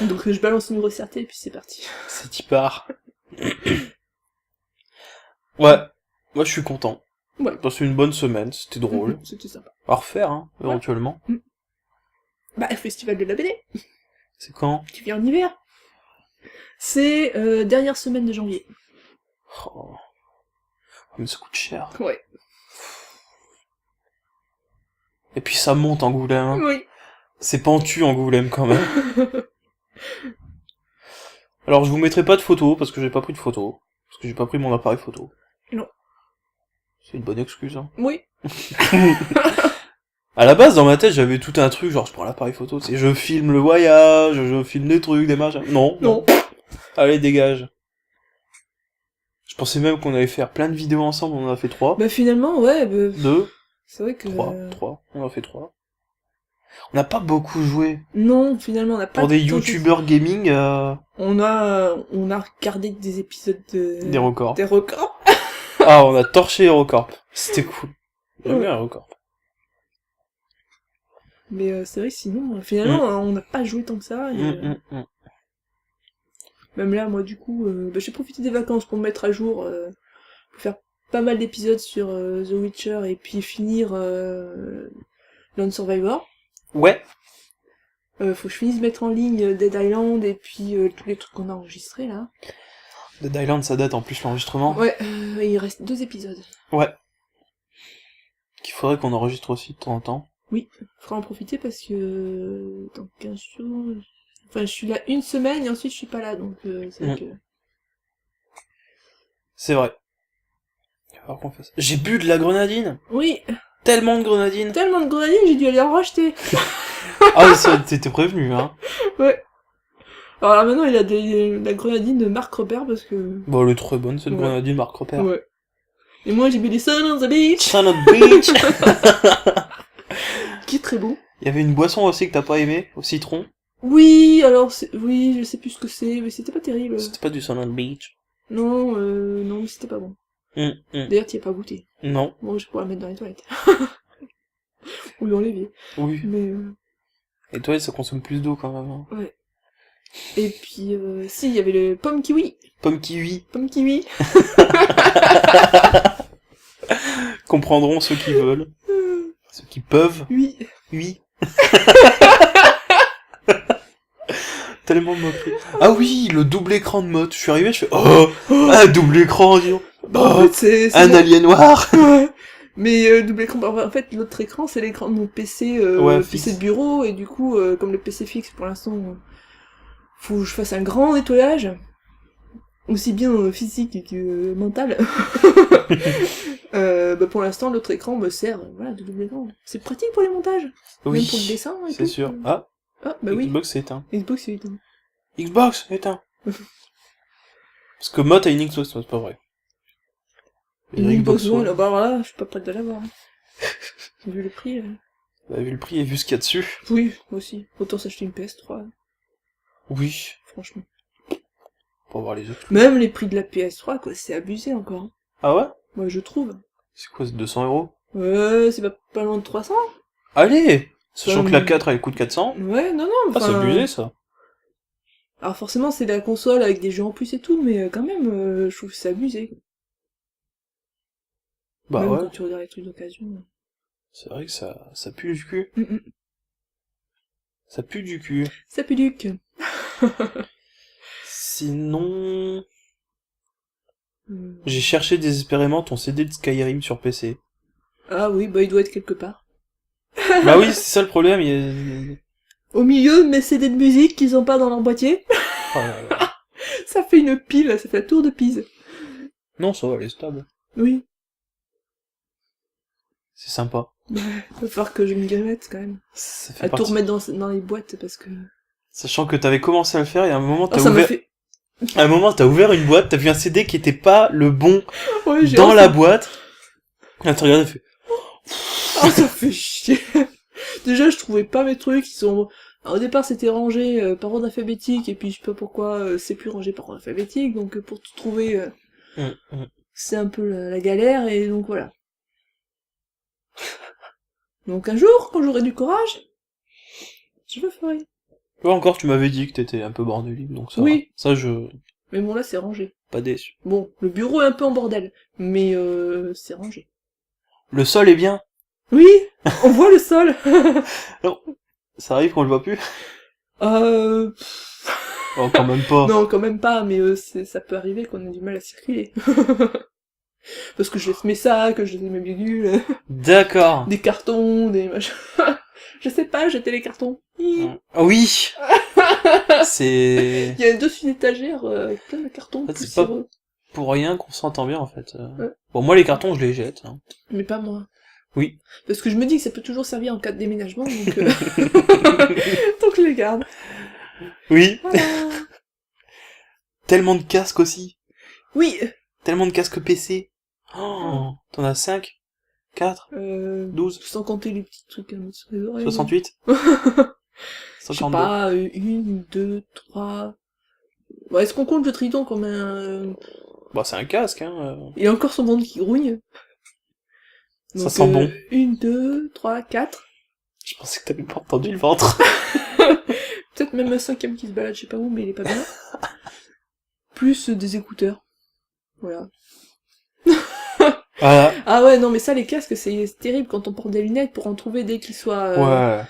Donc je balance une grossièreté et puis c'est parti. C'est y part. Ouais. Moi, je suis content. Ouais. J'ai passé une bonne semaine, c'était drôle. C'était sympa. À refaire, hein, éventuellement. Bah, festival de la BD, C'est quand? qui vient en hiver. C'est dernière semaine de janvier. Oh. Mais ça coûte cher. Ouais. Et puis ça monte Angoulême. Hein. Oui. C'est pentu Angoulême quand même. Alors je vous mettrai pas de photos parce que j'ai pas pris de photos. Parce que j'ai pas pris mon appareil photo. Non. C'est une bonne excuse. Hein. Oui. À la base, dans ma tête, j'avais tout un truc, genre je prends l'appareil photo, c'est je filme le voyage, je filme des trucs, des machins. Non. Non. Allez, dégage. Je pensais même qu'on allait faire plein de vidéos ensemble, on en a fait 3. Bah finalement, ouais, 2, c'est vrai que... 3, on en a fait 3. On n'a pas beaucoup joué. Non, finalement, on n'a pas... Pour des tant- youtubeurs gaming, On a regardé des épisodes de... des records. Des records. Ah, on a torché Eurocorp. C'était cool. J'aime bien Eurocorp. Mais c'est vrai que sinon, finalement, on n'a pas joué tant que ça. Et, même là, moi, du coup, j'ai profité des vacances pour me mettre à jour, pour faire pas mal d'épisodes sur The Witcher et puis finir Lone Survivor. Ouais. Faut que je finisse de mettre en ligne Dead Island et puis tous les trucs qu'on a enregistrés là. Dead Island, ça date en plus l'enregistrement. Ouais, il reste 2 épisodes. Ouais. Qu'il faudrait qu'on enregistre aussi de temps en temps. Oui, faudra en profiter parce que dans 15 jours... Enfin, je suis là une semaine et ensuite je suis pas là, donc c'est vrai que... C'est vrai. Il va falloir qu'on fasse. J'ai bu de la grenadine. Oui, Tellement de grenadine. tellement de grenadine, j'ai dû aller en racheter. Ah, ça, t'étais prévenu, hein. Ouais. Alors là, maintenant, il a la grenadine de Marc Repère parce que... Bon, elle est très bonne, cette Ouais. grenadine Marc Repère. Ouais. Et moi, j'ai bu des Sun on the Beach, Son of bitch. qui est très bon. Il y avait une boisson aussi que t'as pas aimé, au citron. Oui, alors, oui, je sais plus ce que c'est, mais c'était pas terrible. C'était pas du Son of Beach. Non, non, mais c'était pas bon. D'ailleurs, t'y as pas goûté. Non. Bon, je pourrais la mettre dans les toilettes. Ou dans l'évier. Oui. Mais, Et toi, ça consomme plus d'eau quand même. Hein. ouais. Et puis, si, il y avait le pomme kiwi. Pomme kiwi. Pomme kiwi. Comprendront ceux qui veulent. Ceux qui peuvent. Oui. Oui. Tellement moqué. Ah oui, le double écran de mode. Je suis arrivé, je fais oh, un double écran, dis donc. Bah, en Oh, fait, c'est un mon- alien noir. Ouais. Mais double écran, en fait, l'autre écran, c'est l'écran de mon PC, Ouais, PC fixe. de bureau, et du coup, comme le PC fixe, pour l'instant, faut que je fasse un grand nettoyage, aussi bien physique que mental. Bah, pour l'instant, l'autre écran me sert, voilà, de double écran. C'est pratique pour les montages, Oui, même pour le dessin et c'est tout. sûr. Ah, Ah, bah oui, Xbox c'est éteint. Xbox, c'est éteint. Xbox éteint. Parce que Mott a une Xbox, c'est pas vrai. Une Xbox One, One. bah voilà, je suis pas prête de l'avoir. Hein. Vu le prix, Bah, vu le prix et vu ce qu'il y a dessus. Oui, moi aussi. Autant s'acheter une PS3, Oui. franchement. Pour voir les autres. Même les prix de la PS3, quoi, c'est abusé encore. Hein. Ah ouais? Moi, je trouve. C'est quoi, c'est 200 Ouais, c'est pas loin de 300. Allez! Sachant que la Enfin, 4 elle coûte 400. Ouais, non, Ah, c'est abusé ça. Alors forcément, c'est la console avec des jeux en plus et tout, mais quand même, je trouve que c'est abusé. Quoi. Bah même ouais. quand tu regardes les trucs d'occasion. C'est vrai que ça pue du cul. Mm. Ça pue du cul. Ça pue du cul. Sinon... J'ai cherché désespérément ton CD de Skyrim sur PC. Ah oui, bah il doit être quelque part. Bah oui, c'est ça le problème, il y a... Au milieu de mes CD de musique qu'ils ont pas dans leur boîtier, Oh là là. ça fait une pile, ça fait la tour de Pise. Non, ça va, elle est stable. Oui. C'est sympa. Va falloir que je me mette quand même. Ça fait À tout partie... remettre dans les boîtes parce que... Sachant que t'avais commencé à le faire et à un moment Oh, t'as ça m'a ouvert... fait... À un moment t'as ouvert une boîte, t'as vu un CD qui était pas le bon Ouais, j'ai dans la enfin- boîte. Là t'as regardé et fait... Oh, ça fait chier. Déjà, je trouvais pas mes trucs, ils sont... Alors, au départ, c'était rangé par ordre alphabétique, et puis je sais pas pourquoi c'est plus rangé par ordre alphabétique, donc pour tout trouver, c'est un peu la galère, et donc voilà. Donc un jour, quand j'aurai du courage, je le ferai. Ouais, encore tu m'avais dit que t'étais un peu bordélique, donc ça Oui. va. Ça je... Mais bon, là, c'est rangé. Pas déçu. Bon, le bureau est un peu en bordel, mais c'est rangé. Le sol est bien. Oui, on voit le sol. Non, ça arrive qu'on le voit plus. Euh... Oh, quand même pas. Non, quand même pas, mais ça peut arriver qu'on ait du mal à circuler. Parce que je laisse mes sacs, je laisse mes bidules, D'accord. des cartons, des machins. Je sais pas, jeter les cartons. Ah oui. C'est... Il y a dessus une étagère avec plein de cartons En fait, c'est poussiéreux. pour rien qu'on s'entend bien, en fait. Ouais. Bon, moi, les cartons, je les jette. Hein. Mais pas moi. Oui. Parce que je me dis que ça peut toujours servir en cas de déménagement, donc, donc je les garde. Oui. Voilà. Tellement de casques aussi. Oui. Tellement de casques PC. Oh, t'en as 5 4 12 Sans compter les petits trucs sur les oreilles. 68 Je sais 52 pas, 1, 2, 3... Bon, est-ce qu'on compte le Triton comme un... Bah, c'est un casque, hein. Il a encore son ventre qui grougne. Ça sent bon. 1, 2, 3, 4. Je pensais que t'avais pas entendu le ventre. Peut-être même un 5ème qui se balade, je sais pas où, mais il est pas bien. Plus des écouteurs. Voilà. Voilà. Ah ouais, non, mais ça, les casques, c'est terrible quand on porte des lunettes pour en trouver des qui soient... Ouais.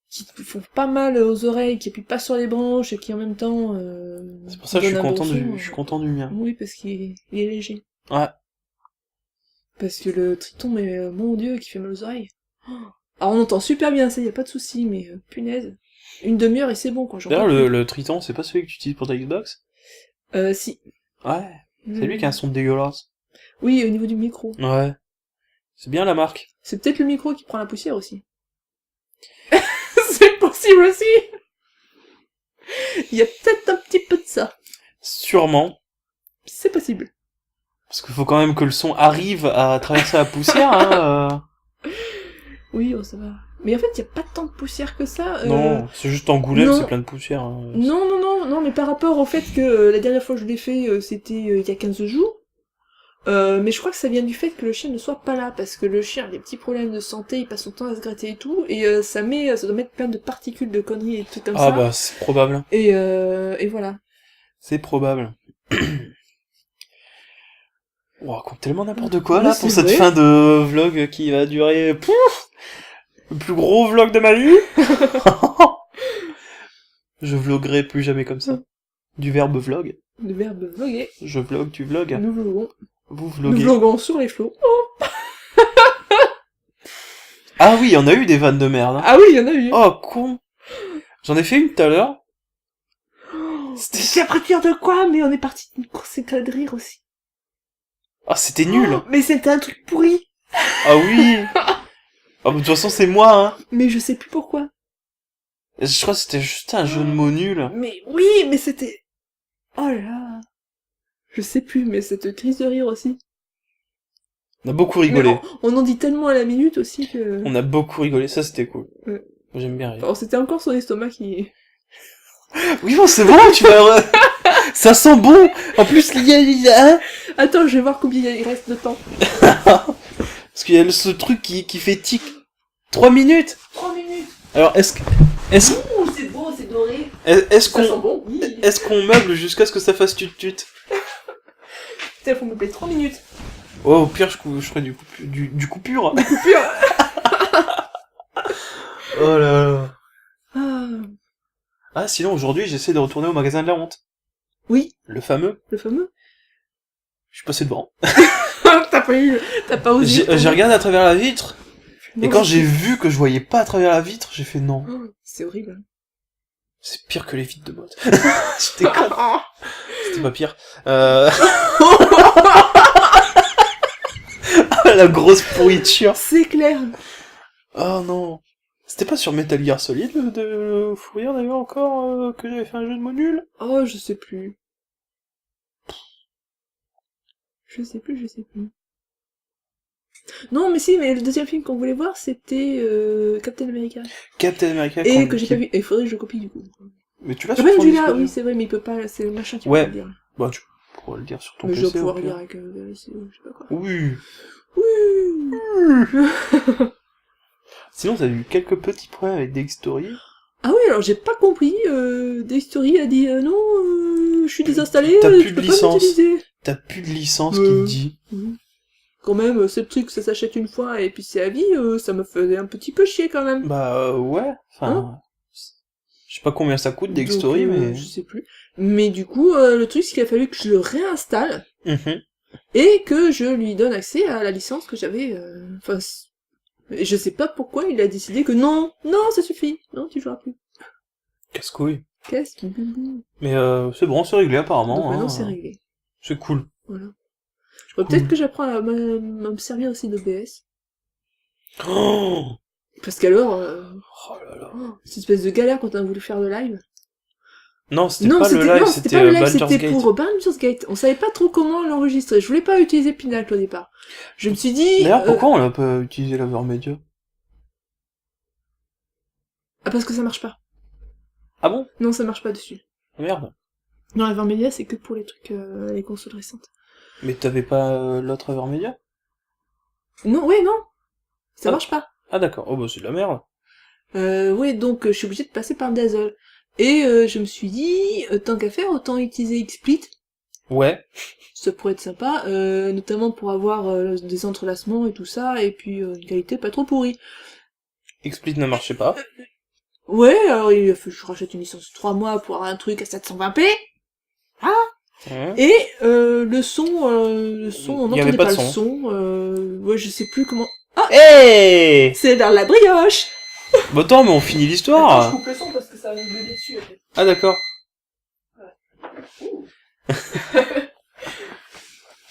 qui font pas mal aux oreilles, qui appuient pas sur les branches, et qui en même temps... C'est pour ça que je suis donnent un content bon son, je suis content du mien. Oui, parce qu'il est léger. Ouais. Parce que le Triton, mais mon dieu, qui fait mal aux oreilles. Oh. Alors on entend super bien, ça, y a pas de souci, mais punaise. Une demi-heure et c'est bon, quoi. D'ailleurs, le Triton, c'est pas celui que tu utilises pour ta Xbox? Si. Ouais. C'est lui qui a un son dégueulasse. Oui, au niveau du micro. Ouais. C'est bien la marque. C'est peut-être le micro qui prend la poussière aussi. C'est possible aussi. Il y a peut-être un petit peu de ça. Sûrement. C'est possible. Parce qu'il faut quand même que le son arrive à traverser la poussière, hein. Oui, oh, ça va. Mais en fait, il y a pas tant de poussière que ça. Non, c'est juste Angoulême, non. c'est plein de poussière. Hein. Non, mais par rapport au fait que la dernière fois que je l'ai fait, c'était il y a 15 jours. Mais je crois que ça vient du fait que le chien ne soit pas là, parce que le chien a des petits problèmes de santé, il passe son temps à se gratter et tout, et ça doit mettre plein de particules de conneries et tout comme ça. Ah bah, c'est probable. Et voilà. C'est probable. On raconte tellement n'importe quoi, Ouais, là, c'est pour cette vrai. fin de vlog qui va durer... Pouf, le plus gros vlog de ma vie. Je vloguerai plus jamais comme ça. Du verbe vlog. Le verbe vloguer. Je vlog, tu vlogs. Nous vloguons. Vous Nous vloguez. vloguons sur les flots. Ah oui, on a eu des vannes de merde. Hein. Ah oui, il y en a eu. Oh, con. J'en ai fait une tout à l'heure. C'était à partir de quoi? Mais on est parti d'une course éclat de rire aussi. Ah, c'était nul. Oh, mais c'était un truc pourri. Ah oui. Ah, bah, de toute façon, c'est moi, hein. Mais je sais plus pourquoi. Je crois que c'était juste un jeu de mots nul. Mais oui, mais c'était... Oh là là. Je sais plus, mais cette crise de rire aussi. On a beaucoup Mais rigolé. on en dit tellement à la minute aussi que... On a beaucoup rigolé, ça c'était cool. Ouais. J'aime bien rire. Enfin, c'était encore son estomac qui... Oui, bon, c'est bon, tu vas... Ça sent bon. En plus, il y a... Attends, je vais voir combien il reste de temps. Parce qu'il y a ce truc qui fait tic. 3 minutes. 3 minutes. Alors, est-ce Ouh, c'est beau, c'est doré. est-ce Ça sent qu'on bon. Oui. est-ce qu'on meuble jusqu'à ce que ça fasse tut-tut? Putain, faut me plaire 3 minutes. Oh, au pire, je ferais du coupure. Coupure. Oh là là. Ah. Ah, sinon, aujourd'hui, j'essaie de retourner au magasin de la honte. Oui, Le fameux. le fameux. Je suis passé devant. T'as pas osé. J'ai regardé à travers la vitre. Non, Et quand c'est- j'ai vu que je voyais pas à travers la vitre, j'ai fait non. Oh, c'est horrible. C'est pire que les vitres de mode. J'étais con. C'était pas pire. La grosse pourriture. C'est clair. Oh non. C'était pas sur Metal Gear Solid de Fourrière d'ailleurs encore que j'avais fait un jeu de mots nul. Oh, je sais plus. Je sais plus. Non, mais si, mais le deuxième film qu'on voulait voir, c'était Captain America. Captain America. Et que j'ai pas vu. Et il faudrait que je copie du coup. Mais tu l'as Ah sur ben, ton du disque là, dur. oui, c'est vrai, mais il peut pas, c'est le machin qui Ouais. peut le dire. Bah tu pourras le dire sur ton Mais je dois PC. pouvoir au pire. lire avec je sais pas quoi. Oui. Oui. Sinon t'as eu quelques petits problèmes avec Dextory. Ah oui, alors j'ai pas compris. Daystory a dit non, je suis désinstallé, T'as tu plus de peux pas licence. m'utiliser. T'as plus de licence qui te dit. Quand même, ce truc, ça s'achète une fois et puis c'est à vie, ça me faisait un petit peu chier quand même. Bah ouais. Enfin. Je sais pas combien ça coûte Dextory, Donc, mais. je sais plus. Mais du coup, le truc, c'est qu'il a fallu que je le réinstalle Mhm. et que je lui donne accès à la licence que j'avais. Enfin, et je sais pas pourquoi il a décidé que non, ça suffit, non, tu joueras plus. Casse-couille. Qu'est-ce qui boubou. Mais c'est bon, c'est réglé apparemment. Donc maintenant hein. c'est réglé. C'est cool. Voilà. Peut-être que j'apprends à me servir aussi d'OBS. Oh, Parce qu'alors, oh là là. cette espèce de galère quand on a voulu faire le live. Non, c'était pas le live, c'était pas le live, Baldur's c'était Gate. pour Baldur's Gate. On savait pas trop comment l'enregistrer. Je voulais pas utiliser Pinacle au départ. Je me suis dit... D'ailleurs, pourquoi on l'a pas utilisé la Media? Ah, parce que ça marche pas. Ah bon? Non, ça marche pas dessus. Ah, merde. Non, la Media, c'est que pour les trucs, les consoles récentes. Mais t'avais pas l'autre Media? Non, ouais, non. Ça Ah. marche pas. Ah d'accord, oh bah c'est de la merde. Ouais, donc je suis obligée de passer par Dazzle. Et je me suis dit, tant qu'à faire, autant utiliser XSplit. Ouais. Ça pourrait être sympa, notamment pour avoir des entrelacements et tout ça, et puis une qualité pas trop pourrie. XSplit ne marchait pas. Ouais, alors il a fallu que je rachète une licence de 3 mois pour avoir un truc à 720p. Ouais. Et le son, on Il y avait n'entendait pas pas de le son. Ouais, je sais plus comment... Hey C'est dans la brioche. Bah attends, mais on finit Attends, l'histoire. je coupe le son parce que ça va me gueuler dessus. En fait. Ah d'accord.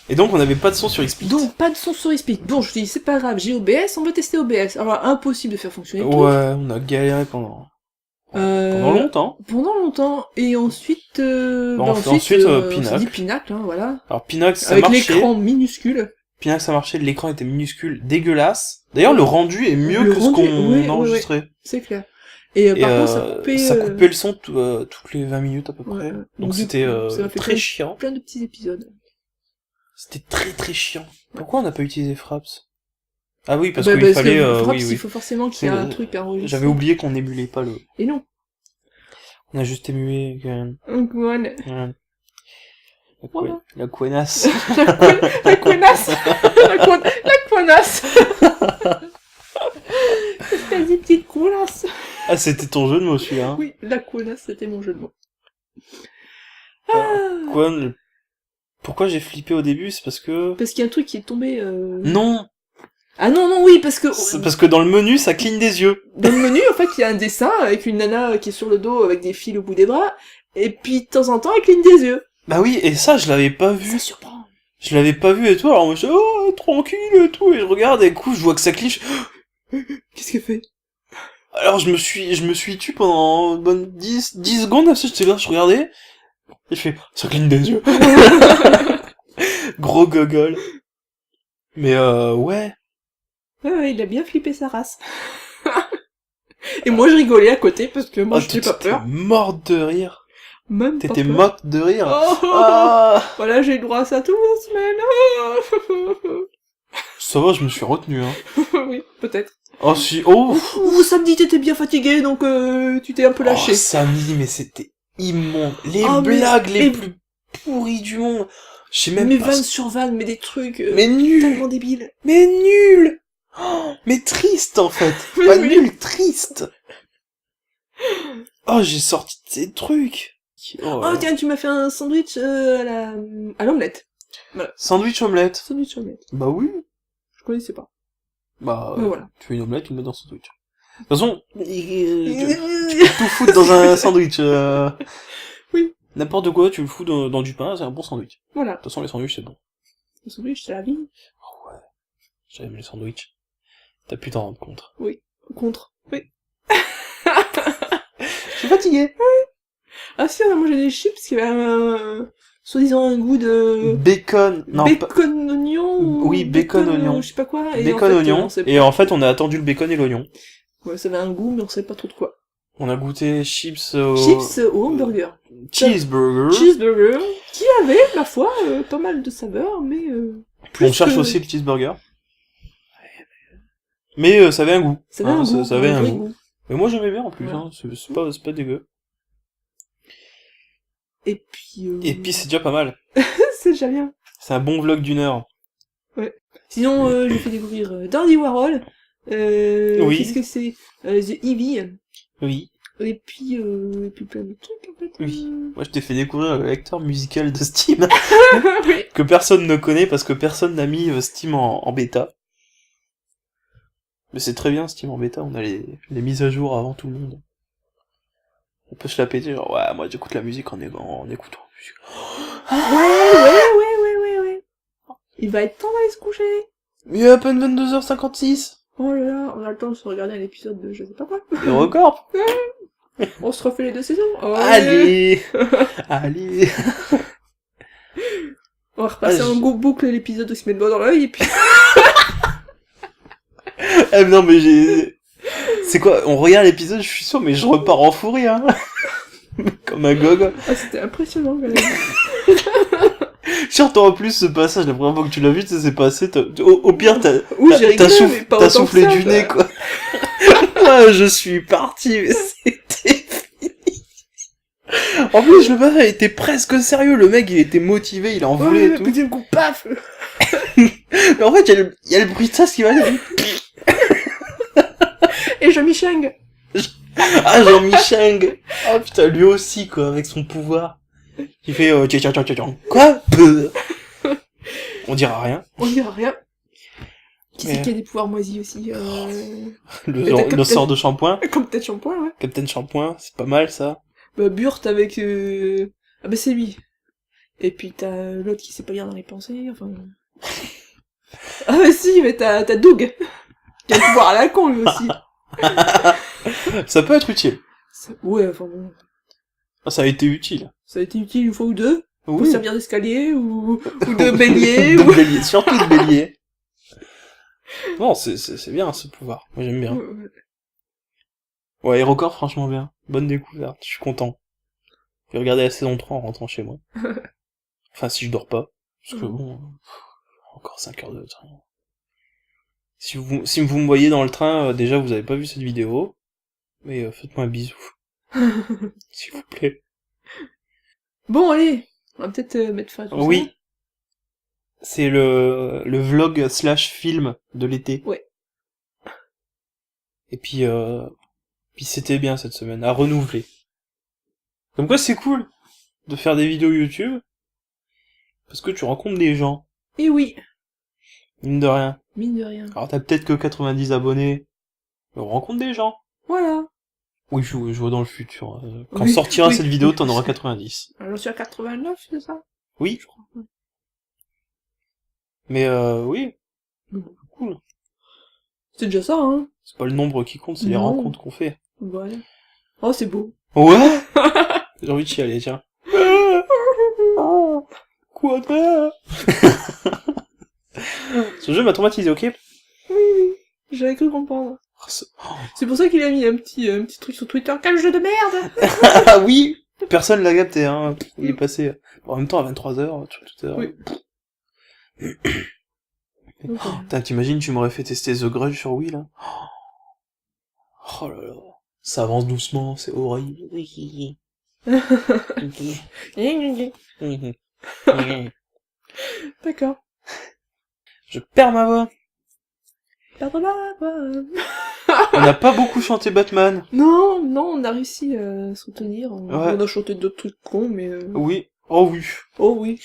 Et donc on n'avait pas de son sur XSplit. Donc, pas de son sur XSplit. Bon, je dis, c'est pas grave, j'ai OBS, on va tester OBS. Alors, impossible de faire fonctionner le truc. Ouais, on a galéré pendant longtemps. Pendant longtemps. Et ensuite... Bon, bah, ensuite, on s'est Pinacle. dit Pinacle, hein, voilà. Alors Pinax ça Avec marchait. l'écran minuscule. Pinax ça marchait, l'écran était minuscule, dégueulasse. D'ailleurs le rendu est mieux Le que rendu, ce qu'on ouais, enregistrait. C'est clair. Et, Et par contre, ça coupait le son toutes les 20 minutes à peu ouais, près. ouais. Donc Du c'était coup, ça m'a fait très chiant. plein de petits épisodes. C'était très très chiant. Pourquoi on n'a pas utilisé Fraps? Ah oui, parce Bah, qu'il fallait... que Fraps, oui, il faut forcément qu'il y ait un truc à enregistrer. J'avais oublié qu'on émulait pas le... Et non. On a juste émulé... Donc, voilà. La, la couenasse. La connasse. La connasse. Espèce de petite connasse. Ah, c'était ton jeu de mots, celui-là. Hein. Oui, la connasse, c'était mon jeu de mots. Quoi, pourquoi j'ai flippé au début? C'est parce que... Parce qu'il y a un truc qui est tombé... Non! Ah non, non, oui, parce que C'est parce que dans le menu, ça cligne des yeux. dans le menu, en fait, il y a un dessin avec une nana qui est sur le dos avec des fils au bout des bras, et puis de temps en temps, elle cligne des yeux. Bah oui, et ça, je l'avais pas vu. Ça surprend. Je l'avais pas vu et tout, alors moi je dis, oh, tranquille et tout, et je regarde, et du coup, je vois que ça cligne. Qu'est-ce qu'elle fait? Alors je me suis tué pendant une bonne 10 secondes, là, j'étais là, je regardais, et je fais, ça cligne des yeux. Gros gogol. Mais ouais. Ouais, il a bien flippé sa race. Et moi, je rigolais à côté parce que moi, Oh, je n'ai pas t'étais peur. morte de rire. Même pas T'étais peur. morte de rire. Oh, Ah, voilà, j'ai eu droit à ça toute la semaine. ça va, je me suis retenu, hein. Oui, peut-être. Oh si, oh, Ou samedi, t'étais bien fatigué, donc tu t'es un peu lâché. oh samedi, mais c'était immonde. Les Oh, mais- blagues les et- plus pourries du monde. Je sais même mais pas. vanne sur vanne, mais des trucs Mais nul. tellement débiles. Mais nul. Oh, mais triste en fait. Oui, Pas oui. nul, triste. Oh, j'ai sorti de ces trucs. Oh, Oh, tiens, tu m'as fait un sandwich à l'omelette. Sandwich omelette. Sandwich omelette. Bah oui. Je connaissais pas. Bah, Voilà. tu fais une omelette, tu le mets dans un sandwich. De toute façon, tu peux tout foutre dans un sandwich. Oui. N'importe quoi, tu le fous dans du pain, c'est un bon sandwich. Voilà. De toute façon, les sandwichs, c'est bon. Le sandwich, c'est la vie. Oh ouais, j'aime les sandwichs. T'as pu t'en rendre compte. Contre. Oui. Je suis fatigué. Ah si, on a mangé des chips qui avaient soi-disant un goût de Bacon, non, pas... bacon oignon ou Oui, bacon oignon. je sais pas quoi. Et Bacon en fait, oignon. on sait Et pas. en fait, on a attendu le bacon et l'oignon. Ouais, ça avait un goût, mais on sait pas trop de quoi. On a goûté chips Chips au hamburger. cheeseburger. Cheeseburger, qui avait, ma foi, pas mal de saveurs, mais plus On cherche que- aussi le cheeseburger. Mais ça avait un goût. Ça avait un goût, ça avait un vrai goût. Mais moi j'aimais bien en plus, Ouais. hein. C'est pas dégueu. Et puis... Et puis c'est déjà pas mal. c'est déjà bien. C'est un bon vlog d'une heure. Sinon, j'ai fait découvrir Dandy Warhol. Oui. Qu'est-ce que c'est The Eevee. Oui. Et puis plein de trucs, en fait. Oui. Moi je t'ai fait découvrir le lecteur musical de Steam. Oui. Que personne ne connaît parce que personne n'a mis Steam en bêta. Mais c'est très bien Steam en bêta, on a les mises à jour avant tout le monde. On peut se la péter, genre ouais, moi j'écoute la musique en écoutant la musique. Ouais. Il va être temps d'aller se coucher. Il est à peine 22h56. Oh là là, on a le temps de se regarder un épisode de je sais pas quoi. Et record. On se refait les 2 saisons. Oh, Allez. Allez. On va repasser Ah, en boucle l'épisode où il se met le doigt dans l'œil et puis... Eh, non mais c'est quoi, on regarde l'épisode, je suis sûr, mais je repars en fou rire, hein. Comme un gog. Ah, c'était impressionnant quand même. Surtout en plus ce passage, la première fois que tu l'as vu, tu sais, c'est passé, au pire Oui, j'ai rigolé, mais pas t'as autant soufflé que ça, du nez, quoi. Moi, je suis parti, mais c'était fini. En plus, le passage était presque sérieux, le mec, il était motivé, il en voulait et tout. Puis d'un coup, paf. Mais en fait, il y a le bruit de ça, ce qui va dire. Et Jean-Michel. Ah, Jean-Michel. Oh putain, lui aussi, quoi, avec son pouvoir. Il fait, tiens. Quoi? On dira rien. On dira rien. Qui Mais- c'est qui a des pouvoirs moisis aussi Le Captain- sort de shampoing. Comme peut-être Shampoing, ouais. Captain Shampoing, c'est pas mal, ça. Bah, Burt avec... Ah bah c'est lui. Et puis t'as l'autre qui sait pas lire dans les pensées, enfin... Ah bah si, mais t'as Doug. Qui a le pouvoir à la con, lui aussi. Ça peut être utile. Ouais, enfin bon... Ah, ça a été utile. Ça a été utile une fois ou deux. Pour Oui. servir d'escalier, ou de bélier, De ou... bélier, surtout de bélier. Non, c'est bien, ce pouvoir. Moi, j'aime bien. Ouais, et record, franchement bien. Bonne découverte, je suis content. Je vais regarder la saison 3 en rentrant chez moi. Enfin, si je dors pas. Parce que bon, encore 5 heures de train. Si vous me voyez dans le train, déjà vous avez pas vu cette vidéo. Mais faites-moi un bisou. S'il vous plaît. Bon, allez, on va peut-être mettre fin à tout Oui. ça. C'est le vlog / film de l'été. Ouais. Et puis c'était bien cette semaine, à renouveler. Comme quoi c'est cool de faire des vidéos YouTube. Parce que tu rencontres des gens. Et oui. Mine de rien. Mine de rien. Alors t'as peut-être que 90 abonnés, mais on rencontre des gens. Voilà. Oui, je vois dans le futur. Quand Oui, sortira oui. cette vidéo, t'en auras 90. J'en suis à 89, c'est ça? Oui. Je crois. Ouais. Mais oui, Bon. cool. C'est déjà ça, hein. C'est pas le nombre qui compte, c'est les Non. rencontres qu'on fait. Voilà. Oh, c'est beau. Ouais. J'ai envie de chialer, tiens. Quoi de... Ce jeu m'a traumatisé, ok? Oui. J'avais cru comprendre. C'est pour ça qu'il a mis un petit truc sur Twitter. Quel jeu de merde! Ah oui. Personne l'a capté, hein. Il est passé en même temps à 23h sur Twitter. Oui. Putain, t'imagines, tu m'aurais fait tester The Grudge sur Wii, là? Oh là là. Ça avance doucement, c'est horrible. D'accord. Je perds ma voix. Perdre ma voix. On n'a pas beaucoup chanté Batman. Non, on a réussi à se retenir. Ouais. On a chanté d'autres trucs cons, mais... Oui. Oh oui. Oh oui.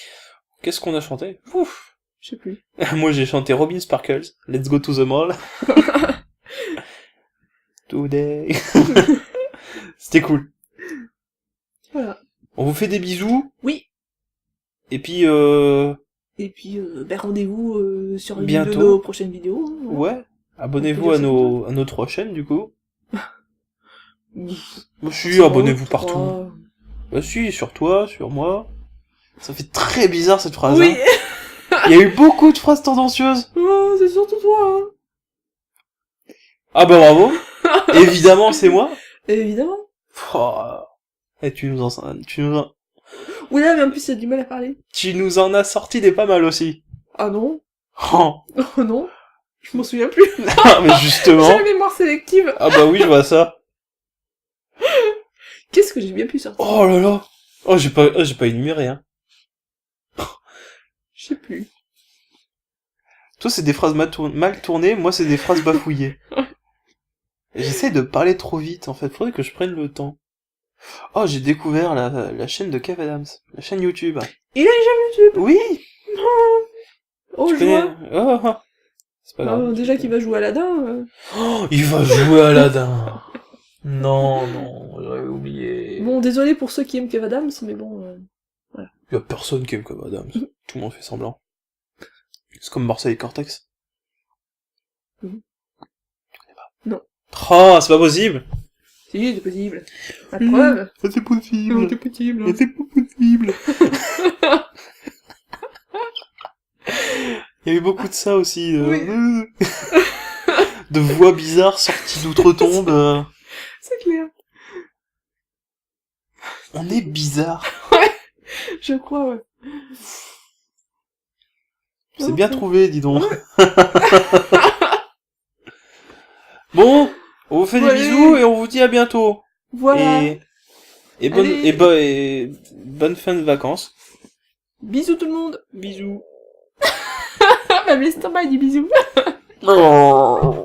Qu'est-ce qu'on a chanté? Ouf. Je sais plus. Moi j'ai chanté Robin Sparkles, Let's Go to the Mall. Today. C'était cool. Voilà. On vous fait des bisous. Oui. Et puis Et puis, rendez-vous sur une bientôt. de nos prochaines vidéos. Hein, voilà. Ouais. Abonnez-vous On à peut dire nos 3 chaînes du coup. Bah si, Ça va, abonnez-vous trois. partout. Bah si, sur toi, sur moi. Ça fait très bizarre cette phrase. Oui. Hein. Il y a eu beaucoup de phrases tendancieuses. Oh, c'est surtout toi, hein. Ah bah bravo. Évidemment c'est moi. Évidemment. Oh. Et tu nous en Oui, là, mais en plus, il a du mal à parler. tu nous en as sorti des pas mal aussi. Ah non. Oh. Oh non. Je m'en souviens plus. Ah, mais justement. J'ai la mémoire sélective. Ah bah oui, je vois ça. Qu'est-ce que j'ai bien pu sortir? Oh là là. Oh, j'ai pas énuméré, hein. Je sais plus. Toi, c'est des phrases mal tournées, moi, c'est des phrases bafouillées. J'essaie de parler trop vite, en fait. Faudrait que je prenne le temps. Oh, j'ai découvert la chaîne de Kev Adams. La chaîne YouTube. Il a une chaîne YouTube. Oui. Oh, Tu je connais... vois. Oh, oh. C'est pas grave. Oh, déjà qu'il va jouer à Aladdin. Oh, il va jouer à Aladdin. Non, j'avais oublié. Bon, désolé pour ceux qui aiment Kev Adams, mais bon... Il y a personne qui aime Kev Adams. Tout le monde fait semblant. C'est comme Marseille et Cortex. Mhm. Tu connais pas? Non. Oh, c'est pas possible. Si, c'est possible. La preuve. C'est possible. C'est possible. Mais c'est pas possible. Il y a eu beaucoup de ça aussi. Oui. De voix bizarres sorties d'outre-tombe. C'est clair. On est bizarre. Je crois, ouais. C'est bien trouvé, dis donc. Bon, on vous fait des bisous et on vous dit à bientôt. Voilà. Et bonne fin de vacances. Bisous tout le monde. Bisous. Même l'estomac dit bisous. Oh.